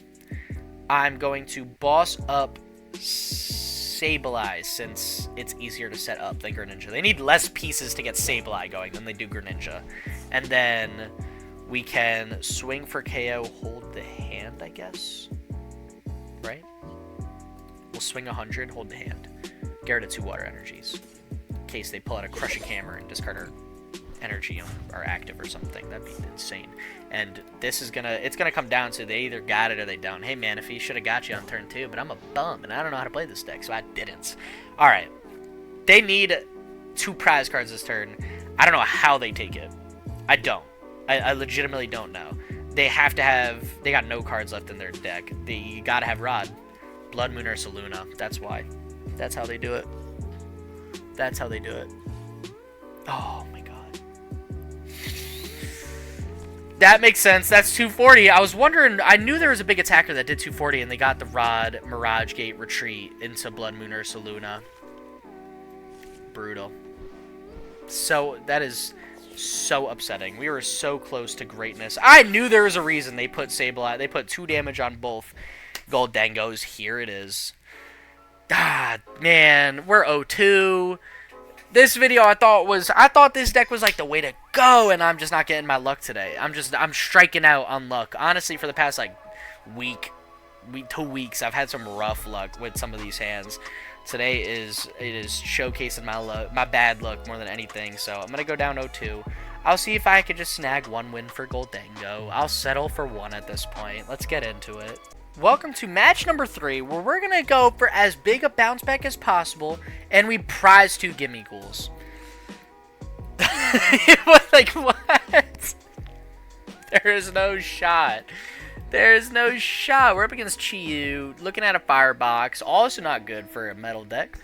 I'm going to boss up Sableye since it's easier to set up than Greninja. They need less pieces to get Sableye going than they do Greninja. And then we can swing for KO, hold the hand, I guess. Right? We'll swing 100, hold the hand. Get rid of 2 water energies. In case they pull out a Crushing Hammer and discard our energy or active or something. That'd be insane. And this is it's gonna come down to they either got it or they don't. Hey Manaphy, should have got you on turn 2, but I'm a bum and I don't know how to play this deck, so I didn't. Alright. They need 2 prize cards this turn. I don't know how they take it. I don't. I legitimately don't know. They have to have... They got no cards left in their deck. They gotta have Rod. Blood Moon or Saluna. That's why. That's how they do it. That's how they do it. Oh my god. That makes sense. That's 240. I was wondering... I knew there was a big attacker that did 240 and they got the Rod, Mirage Gate, Retreat into Blood Moon or Saluna. Brutal. So, that is... so upsetting. We were so close to greatness. I knew there was a reason they put Sableye. They put 2 damage on both Gholdengos. Here it is. Ah, man, we're 0-2. This video I thought this deck was like the way to go, and I'm just not getting my luck today. I'm striking out on luck. Honestly, for the past like 2 weeks, I've had some rough luck with some of these hands. Today it is showcasing my bad luck more than anything. So I'm gonna go down 0-2. I'll see if I could just snag 1 win for Gholdengo. I'll settle for 1 at this point. Let's get into it. Welcome to match number 3, where we're gonna go for as big a bounce back as possible, and we prize 2 Gimmighouls. Like what? There is no shot. There's no shot. We're up against Chiyu, looking at a firebox. Also not good for a metal deck.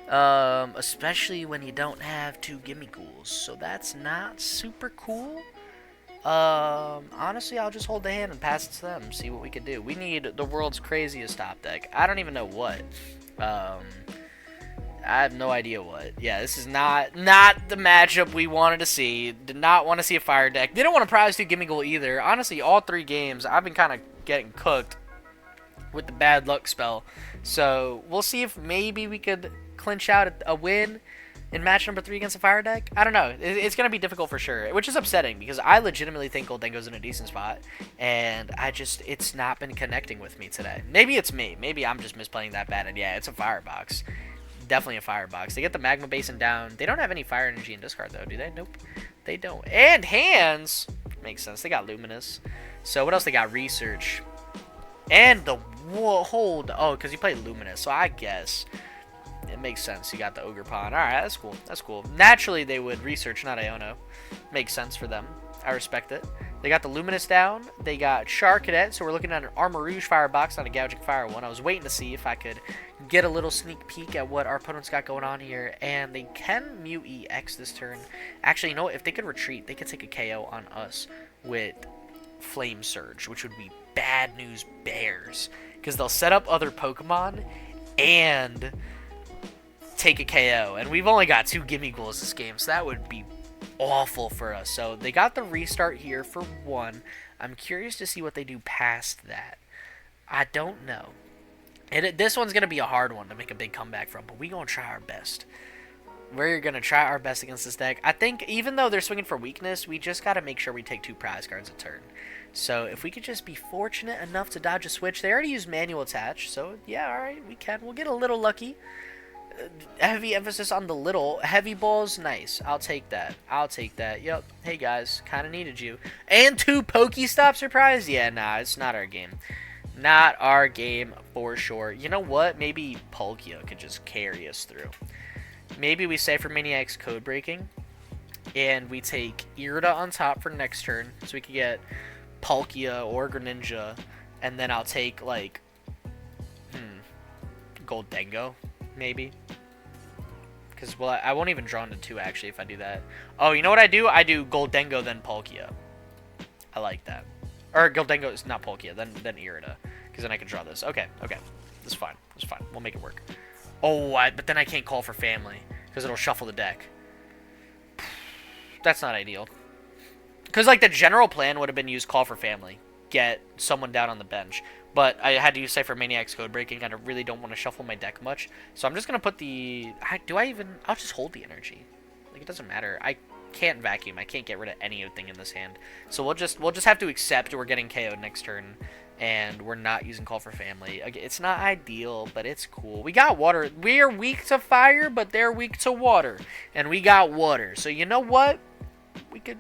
Especially when you don't have 2 Gimmighouls. So that's not super cool. Honestly, I'll just hold the hand and pass it to them. See what we can do. We need the world's craziest top deck. I don't even know what. I have no idea what. Yeah, this is not the matchup we wanted to see. Did not want to see a fire deck. Didn't want to prize 2 Gimmighoul either. Honestly, all 3 games, I've been kind of getting cooked with the bad luck spell. So, we'll see if maybe we could clinch out a win in match number 3 against a fire deck. I don't know. It's going to be difficult for sure, which is upsetting because I legitimately think Gholdengo's in a decent spot, and it's not been connecting with me today. Maybe it's me. Maybe I'm just misplaying that bad, and yeah, it's a firebox. Definitely a firebox. They get the Magma Basin down. They don't have any fire energy in discard, though, do they? Nope. They don't. And hands! Makes sense. They got Luminous. So what else they got? Research. And the hold. Oh, because you played Luminous, so I guess it makes sense. You got the Ogre Pond. Alright, that's cool. That's cool. Naturally, they would research, not Iono. Makes sense for them. I respect it. They got the Luminous down. They got Char Cadet, so we're looking at an Armor Rouge firebox, not a Gouging Fire one. I was waiting to see if I could get a little sneak peek at what our opponents got going on here, and they can mute EX this turn. Actually, you know what? If they could retreat, they could take a KO on us with Flame Surge, which would be bad news bears, because they'll set up other Pokemon and take a KO, and we've only got 2 Gimmighouls this game, so that would be awful for us. So they got the restart here for 1. I'm curious to see what they do past that. I don't know. And this one's going to be a hard one to make a big comeback from, but we're going to try our best. We're going to try our best against this deck. I think even though they're swinging for weakness, we just got to make sure we take 2 prize cards a turn. So if we could just be fortunate enough to dodge a switch. They already used manual attach, so yeah, alright, we can. We'll get a little lucky. Heavy emphasis on the little. Heavy balls, nice. I'll take that. I'll take that. Yep. Hey guys, kind of needed you. And 2 Pokestop surprise? Yeah, nah, it's not our game. Not our game for sure. You know what? Maybe Palkia could just carry us through. Maybe we Ciphermaniac's Codebreaking, and we take Irida on top for next turn, so we could get Palkia or Greninja, and then I'll take, like, Gholdengo, maybe. Because, well, I won't even draw into 2, actually, if I do that. Oh, you know what I do? I do Gholdengo, then Palkia. I like that. Or Gholdengo is not Palkia, then Irida. Because then I can draw this. Okay, okay. That's fine. That's fine. We'll make it work. Oh, but then I can't call for family. Because it'll shuffle the deck. That's not ideal. Because, like, the general plan would have been use call for family. Get someone down on the bench. But I had to use Ciphermaniac's Codebreaking. I really don't want to shuffle my deck much. So I'm just going to put the... I'll just hold the energy. Like, it doesn't matter. I can't vacuum. I can't get rid of anything in this hand. So we'll just have to accept we're getting KO'd next turn. And we're not using Call for Family. It's not ideal, but it's cool. We got water. We are weak to fire, but they're weak to water. And we got water. So you know what? We could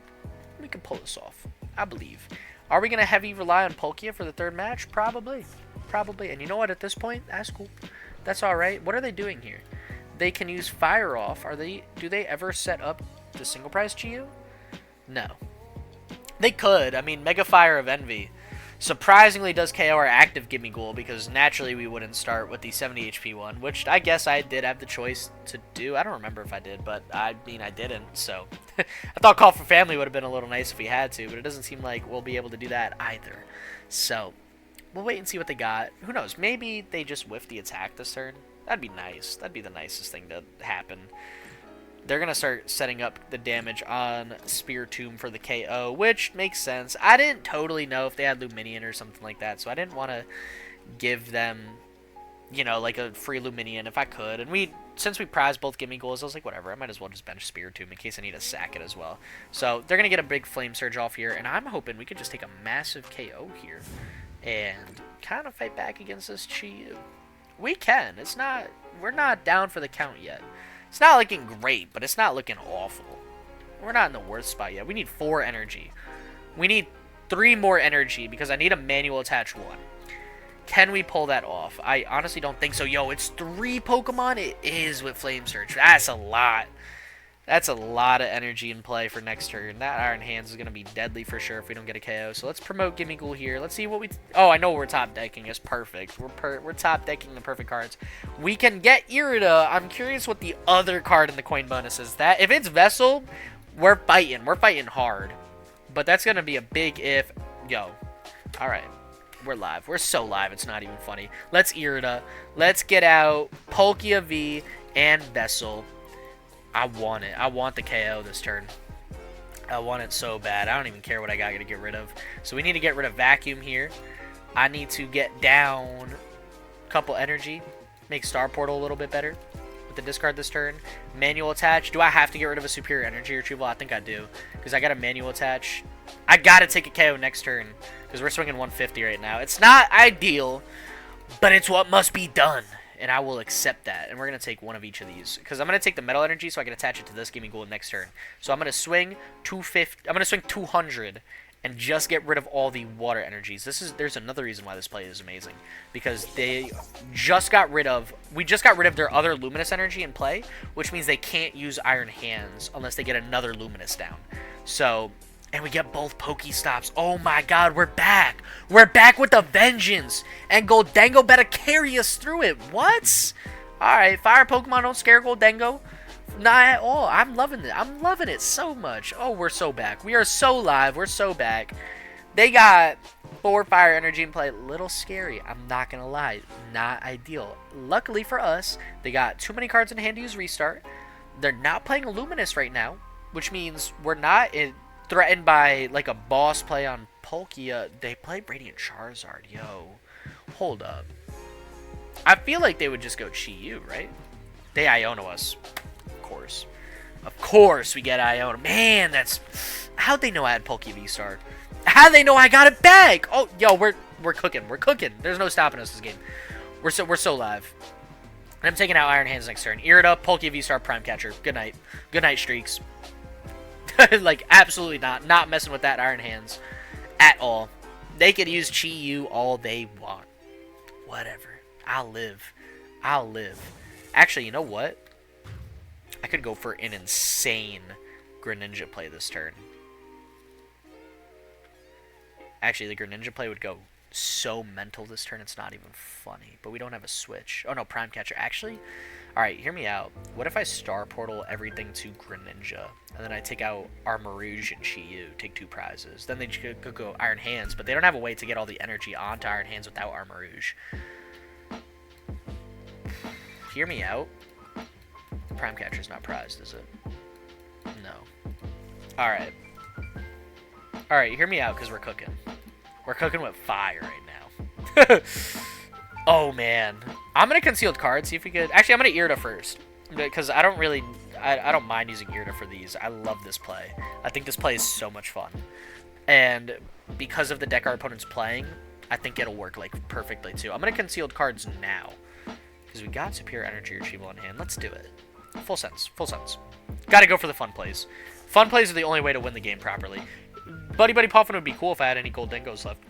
pull this off. I believe. Are we going to heavy rely on Palkia for the third match? Probably. Probably. And you know what? At this point, that's cool. That's alright. What are they doing here? They can use Fire Off. Do they ever set up the single prize Chiyu? No. They could. I mean, Mega Fire of Envy surprisingly does KO our active Gimmighoul, because naturally we wouldn't start with the 70 HP one, which I guess I did have the choice to do. I don't remember if I did, but I mean I didn't, so I thought Call for Family would have been a little nice if we had to, but it doesn't seem like we'll be able to do that either. So we'll wait and see what they got. Who knows? Maybe they just whiff the attack this turn. That'd be nice. That'd be the nicest thing to happen. They're going to start setting up the damage on Spiritomb for the KO, which makes sense. I didn't totally know if they had Luminion or something like that, so I didn't want to give them, you know, like a free Luminion if I could. And since we prized both Gimmighouls, I was like, whatever, I might as well just bench Spiritomb in case I need to sack it as well. So they're going to get a big Flame Surge off here, and I'm hoping we could just take a massive KO here and kind of fight back against this Chiyu. We can. We're not down for the count yet. It's not looking great, but it's not looking awful. We're not in the worst spot yet. We need 4 energy. We need 3 more energy because I need a manual attach 1. Can we pull that off? I honestly don't think so. Yo, it's 3 Pokemon? It is with Flame Surge. That's a lot. That's a lot of energy in play for next turn. That Iron Hands is going to be deadly for sure if we don't get a KO. So let's promote Gimmighoul here. Let's see what we... Oh, I know we're top decking. It's perfect. We're top decking the perfect cards. We can get Irida. I'm curious what the other card in the coin bonus is. That if it's Vessel, we're fighting. We're fighting hard. But that's going to be a big if. Yo. All right. We're live. We're so live. It's not even funny. Let's Irida. Let's get out Palkia V and Vessel. I want it. I want the KO this turn. I want it so bad. I don't even care what I got to get rid of. So we need to get rid of Vacuum here. I need to get down a couple energy. Make Star Portal a little bit better with the discard this turn. Manual attach. Do I have to get rid of a Superior Energy Retrieval? I think I do. Because I got a manual attach. I got to take a KO next turn. Because we're swinging 150 right now. It's not ideal, but it's what must be done. And I will accept that. And we're going to take one of each of these. Because I'm going to take the Metal Energy so I can attach it to this Gimmighoul next turn. So I'm going to swing 250. I'm going to swing 200 and just get rid of all the Water Energies. There's another reason why this play is amazing. Because they just got rid of... We just got rid of their other Luminous Energy in play. Which means they can't use Iron Hands unless they get another Luminous down. So... And we get both Pokestops. Oh my god, we're back. We're back with a vengeance. And Gholdengo better carry us through it. What? Alright, fire Pokemon don't scare Gholdengo. Not at all. I'm loving it. I'm loving it so much. Oh, we're so back. We are so live. We're so back. They got 4 fire energy in play. Little scary. I'm not going to lie. Not ideal. Luckily for us, they got too many cards in hand to use restart. They're not playing Luminous right now, which means we're not threatened by like a boss play on Palkia. They play Radiant Charizard. Yo, hold up. I feel like they would just go Chiyu, right? They Iono us. Of course we get Iono. Man, that's... How'd they know I had Palkia VSTAR? How'd they know I got it back? Oh, yo, we're cooking. We're cooking. There's no stopping us this game. We're so live. And I'm taking out Iron Hands next turn. Irida, Palkia VSTAR, Prime Catcher. Good night. Good night, Streaks. Like, absolutely not. Not messing with that Iron Hands at all. They could use Chiyu all they want. Whatever. I'll live. I'll live. Actually, you know what? I could go for an insane Greninja play this turn. Actually, the Greninja play would go so mental this turn, it's not even funny. But we don't have a switch. Oh no, Prime Catcher. Actually, alright, hear me out. What if I Star Portal everything to Greninja, and then I take out Armarouge and Chi-Yu, take 2 prizes. Then they could go Iron Hands, but they don't have a way to get all the energy onto Iron Hands without Armarouge. Hear me out. Prime Catcher's not prized, is it? No. Alright. Alright, hear me out, because we're cooking. We're cooking with fire right now. Oh, man. I'm going to Concealed Card, see if we could... Actually, I'm going to Irida first. Because I don't really... I don't mind using Irida for these. I love this play. I think this play is so much fun. And because of the deck our opponent's playing, I think it'll work, like, perfectly, too. I'm going to Concealed Cards now. Because we got Superior Energy Retrieval in hand. Let's do it. Full sense. Full sense. Gotta go for the fun plays. Fun plays are the only way to win the game properly. Buddy Poffin would be cool if I had any Gholdengos left.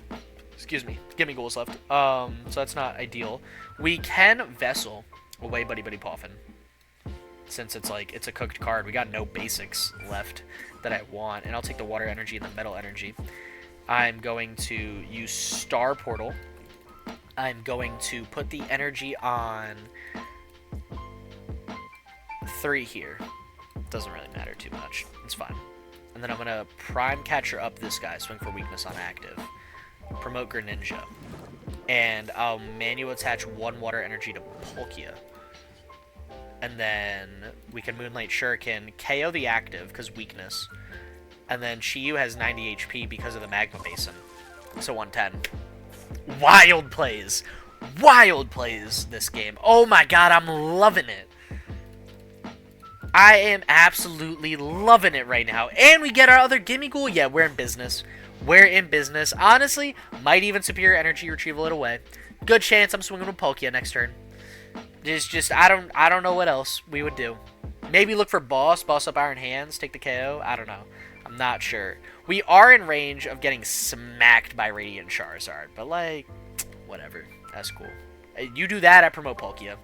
Excuse me. Gimmighoul's left. So that's not ideal. We can Vessel away Buddy Poffin. Since it's like, it's a cooked card. We got no basics left that I want. And I'll take the Water Energy and the Metal Energy. I'm going to use Star Portal. I'm going to put the energy on 3 here. Doesn't really matter too much. It's fine. And then I'm going to Prime Catcher up this guy, swing for weakness on active. Promote Greninja. And I'll manual attach 1 water energy to Palkia. And then we can Moonlight Shuriken, KO the active, because weakness. And then Chi-Yu has 90 HP because of the Magma Basin. So 110. Wild plays. Wild plays this game. Oh my god, I'm loving it. I am absolutely loving it right now. And we get our other Gimmighoul. Yeah, we're in business. We're in business. Honestly, might even Superior Energy Retrieval it away. Good chance I'm swinging with Palkia next turn. Just I don't know what else we would do. Maybe look for boss up Iron Hands, take the KO. I don't know. I'm not sure. We are in range of getting smacked by Radiant Charizard, but like, whatever. That's cool. You do that, I promote Palkia.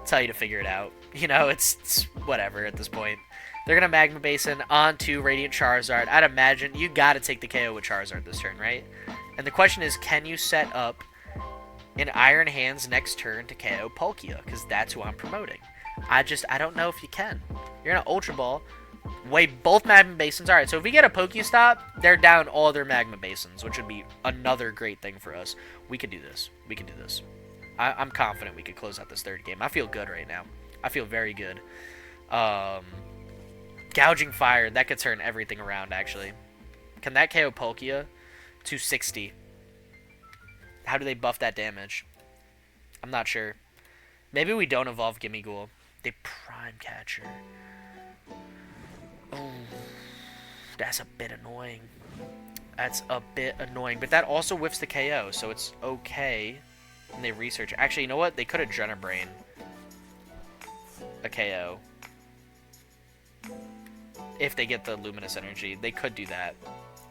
Tell you to figure it out. You know, it's whatever at this point. They're going to Magma Basin onto Radiant Charizard. I'd imagine you got to take the KO with Charizard this turn, right? And the question is, can you set up an Iron Hands next turn to KO Palkia? Because that's who I'm promoting. I don't know if you can. You're going to Ultra Ball, weigh both Magma Basins. Alright, so if we get a Pokestop, they're down all their Magma Basins, which would be another great thing for us. We could do this. We can do this. I'm confident we could close out this third game. I feel good right now. I feel very good. Gouging Fire, that could turn everything around, actually. Can that KO Palkia? 260. How do they buff that damage? I'm not sure. Maybe we don't evolve Gimmighoul. They Prime Catcher. Oh, that's a bit annoying. That's a bit annoying. But that also whiffs the KO, so it's okay. And they research. Actually, you know what? They could have Drenabrain a KO. If they get the Luminous Energy. They could do that.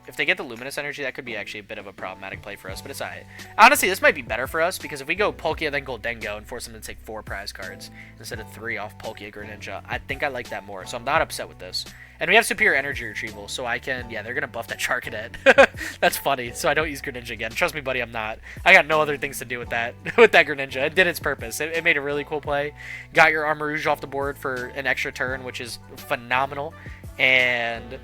If they get the Luminous Energy, that could be actually a bit of a problematic play for us, but it's alright. Honestly, this might be better for us, because if we go Palkia then Gholdengo and force them to take 4 prize cards instead of 3 off Palkia Greninja, I think I like that more, so I'm not upset with this. And we have Superior Energy Retrieval, so I can... Yeah, they're going to buff that Charcadet. That's funny, so I don't use Greninja again. Trust me, buddy, I'm not. I got no other things to do with that with that Greninja. It did its purpose. It made a really cool play. Got your Armarouge off the board for an extra turn, which is phenomenal. And...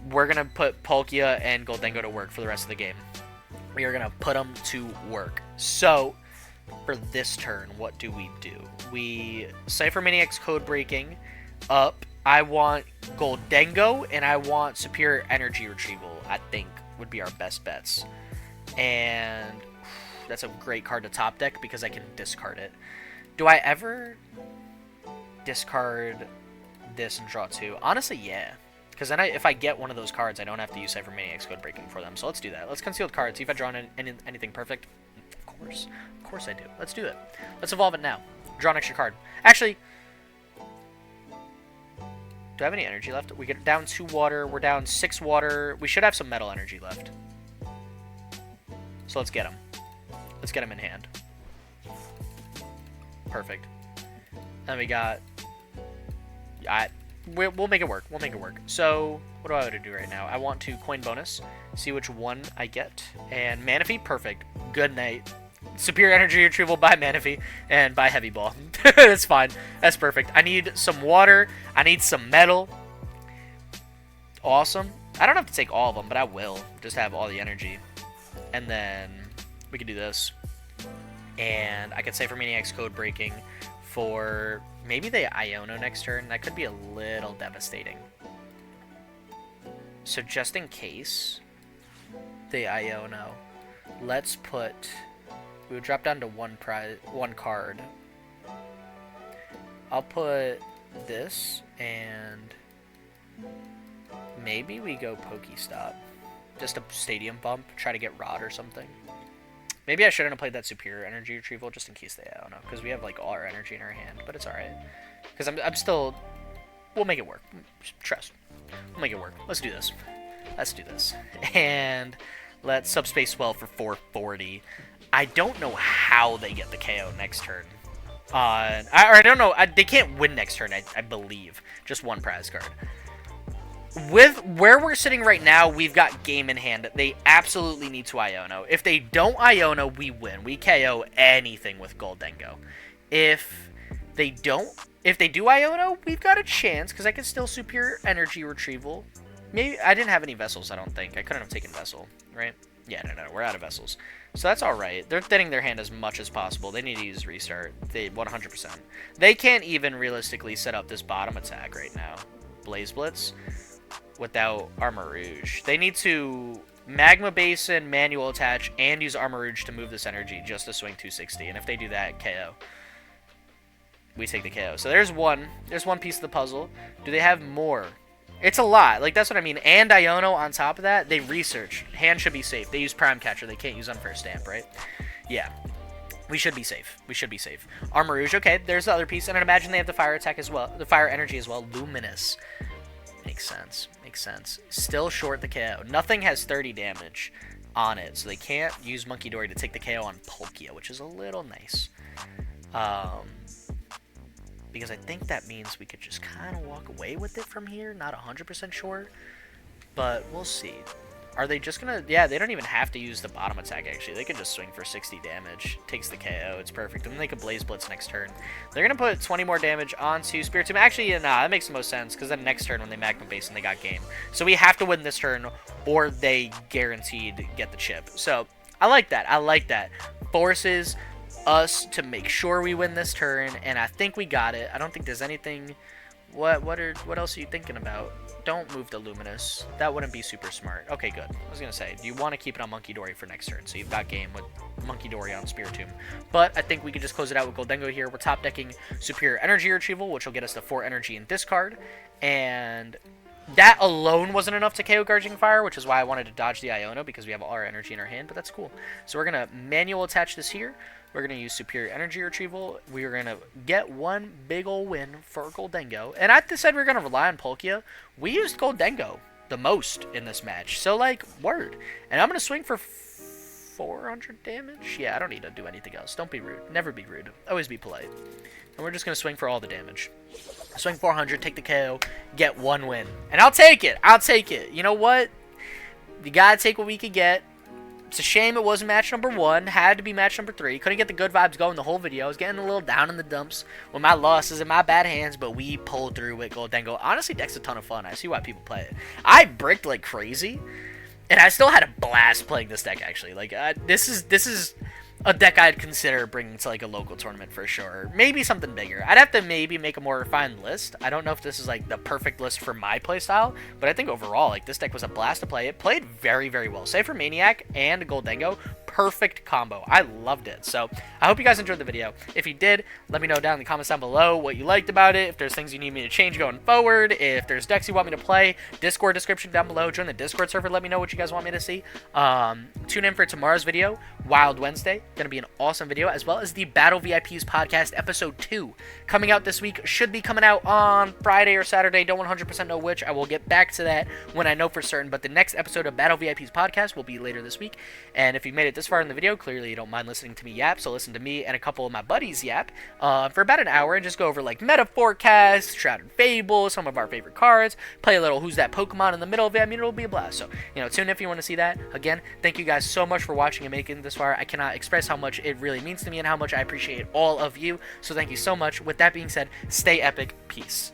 we're going to put Palkia and Gholdengo to work for the rest of the game. We are going to put them to work. So, for this turn, what do? We Ciphermaniac's Codebreaking up. I want Gholdengo, and I want Superior Energy Retrieval, I think, would be our best bets. And that's a great card to top deck, because I can discard it. Do I ever discard this and draw 2? Honestly, yeah. Because then if I get one of those cards, I don't have to use Ciphermaniac's Codebreaking for them. So let's do that. Let's Concealed Cards. See if I draw anything perfect. Of course. Of course I do. Let's do it. Let's evolve it now. Draw an extra card. Actually, do I have any energy left? We get down 2 water. We're down 6 water. We should have some metal energy left. So let's get them. Let's get them in hand. Perfect. Then we got... We'll make it work. We'll make it work. So, what do I want to do right now? I want to coin bonus, see which one I get. And Manaphy, perfect. Good night. Superior Energy Retrieval by Manaphy and by Heavy Ball. That's fine. That's perfect. I need some water. I need some metal. Awesome. I don't have to take all of them, but I will. Just have all the energy. And then we can do this. And I could Ciphermaniac's Codebreaking for maybe the Iono next turn. That could be a little devastating. So just in case the Iono, let's put... We would drop down to one card. I'll put this, and maybe we go Pokestop. Just a Stadium Bump, try to get Rod or something. Maybe I shouldn't have played that Superior Energy Retrieval just in case they, I don't know, because we have like all our energy in our hand, but it's alright. Because I'm still, we'll make it work. Trust. We'll make it work. Let's do this. Let's do this. And let's Subspace Swell for 440. I don't know how they get the KO next turn. I don't know. They can't win next turn, I believe. Just one prize card. With where we're sitting right now, we've got game in hand. They absolutely need to Iono. If they don't Iono, we win. We KO anything with Gholdengo. If they do Iono, we've got a chance, because I can still Superior Energy Retrieval. Maybe I didn't have any vessels, I don't think. I couldn't have taken Vessel, right? Yeah, no, we're out of vessels. So that's alright. They're thinning their hand as much as possible. They need to use Restart. They 100%. They can't even realistically set up this bottom attack right now. Blaze Blitz without Armor Rouge. They need to Magma Basin, Manual Attach, and use Armor Rouge to move this energy just to swing 260. And if they do that, KO. We take the KO. So there's one piece of the puzzle. Do they have more? It's a lot. Like, that's what I mean. And Iono on top of that, they research. Hand should be safe. They use Prime Catcher. They can't use Unfair Stamp, right? Yeah. We should be safe. We should be safe. Armor Rouge, okay. There's the other piece. And I'd imagine they have the Fire Attack as well. The Fire Energy as well. Luminous. Makes sense. Makes sense. Still short the KO. Nothing has 30 damage on it. So they can't use Monkey Dory to take the KO on Palkia, which is a little nice. Because I think that means we could just kind of walk away with it from here. Not 100% sure, but we'll see. Are they just going to... Yeah, they don't even have to use the bottom attack, actually. They could just swing for 60 damage. Takes the KO. It's perfect. And then they could Blaze Blitz next turn. They're going to put 20 more damage onto Spiritomb. Actually, nah, that makes the most sense, because then next turn when they Magma Base and they got game. So we have to win this turn, or they guaranteed get the chip. So I like that. I like that. Forces us to make sure we win this turn, and I think we got it. I don't think there's anything. What else are you thinking about? Don't move the Luminous. That wouldn't be super smart. Okay, good. I was gonna say, do you want to keep it on Monkey Dory for next turn? So you've got game with Monkey Dory on Spiritomb. But I think we can just close it out with Gholdengo here. We're top decking Superior Energy Retrieval, which will get us to 4 energy and discard. And that alone wasn't enough to KO Guardian Fire, which is why I wanted to dodge the Iono, because we have all our energy in our hand, but that's cool. So we're gonna manual attach this here. We're going to use Superior Energy Retrieval. We are going to get one big ol' win for Gholdengo. And I said we were going to rely on Palkia. We used Gholdengo the most in this match. So, like, word. And I'm going to swing for 400 damage. Yeah, I don't need to do anything else. Don't be rude. Never be rude. Always be polite. And we're just going to swing for all the damage. Swing 400, take the KO, get one win. And I'll take it. I'll take it. You know what? You got to take what we could get. It's a shame it wasn't match number 1. Had to be match number 3. Couldn't get the good vibes going the whole video. I was getting a little down in the dumps with my losses and my bad hands, but we pulled through with Gholdengo. Honestly, deck's a ton of fun. I see why people play it. I bricked like crazy, and I still had a blast playing this deck, actually. Like, this is a deck I'd consider bringing to like a local tournament for sure. Maybe something bigger. I'd have to maybe make a more refined list. I don't know if this is like the perfect list for my playstyle, but I think overall, like, this deck was a blast to play. It played very, very well. Ciphermaniac and Gholdengo, perfect combo. I loved it. So I hope you guys enjoyed the video. If you did, let me know down in the comments down below what you liked about it. If there's things you need me to change going forward, if there's decks you want me to play, Discord description down below. Join the Discord server. Let me know what you guys want me to see. Tune in for tomorrow's video, Wild Wednesday. Gonna be an awesome video, as well as the Battle VIPs podcast episode 2 coming out this week. Should be coming out on Friday or Saturday. Don't 100% know which. I will get back to that when I know for certain. But the next episode of Battle VIPs podcast will be later this week. And if you made it this this far in the video, clearly you don't mind listening to me yap, so listen to me and a couple of my buddies yap for about an hour and just go over like meta forecasts, Shrouded Fable, some of our favorite cards, play a little Who's That Pokemon in the middle of it. I mean, it'll be a blast. So, tune in if you want to see that. Again, thank you guys so much for watching and making it this far. I cannot express how much it really means to me and how much I appreciate all of you. So thank you so much. With that being said, stay epic. Peace.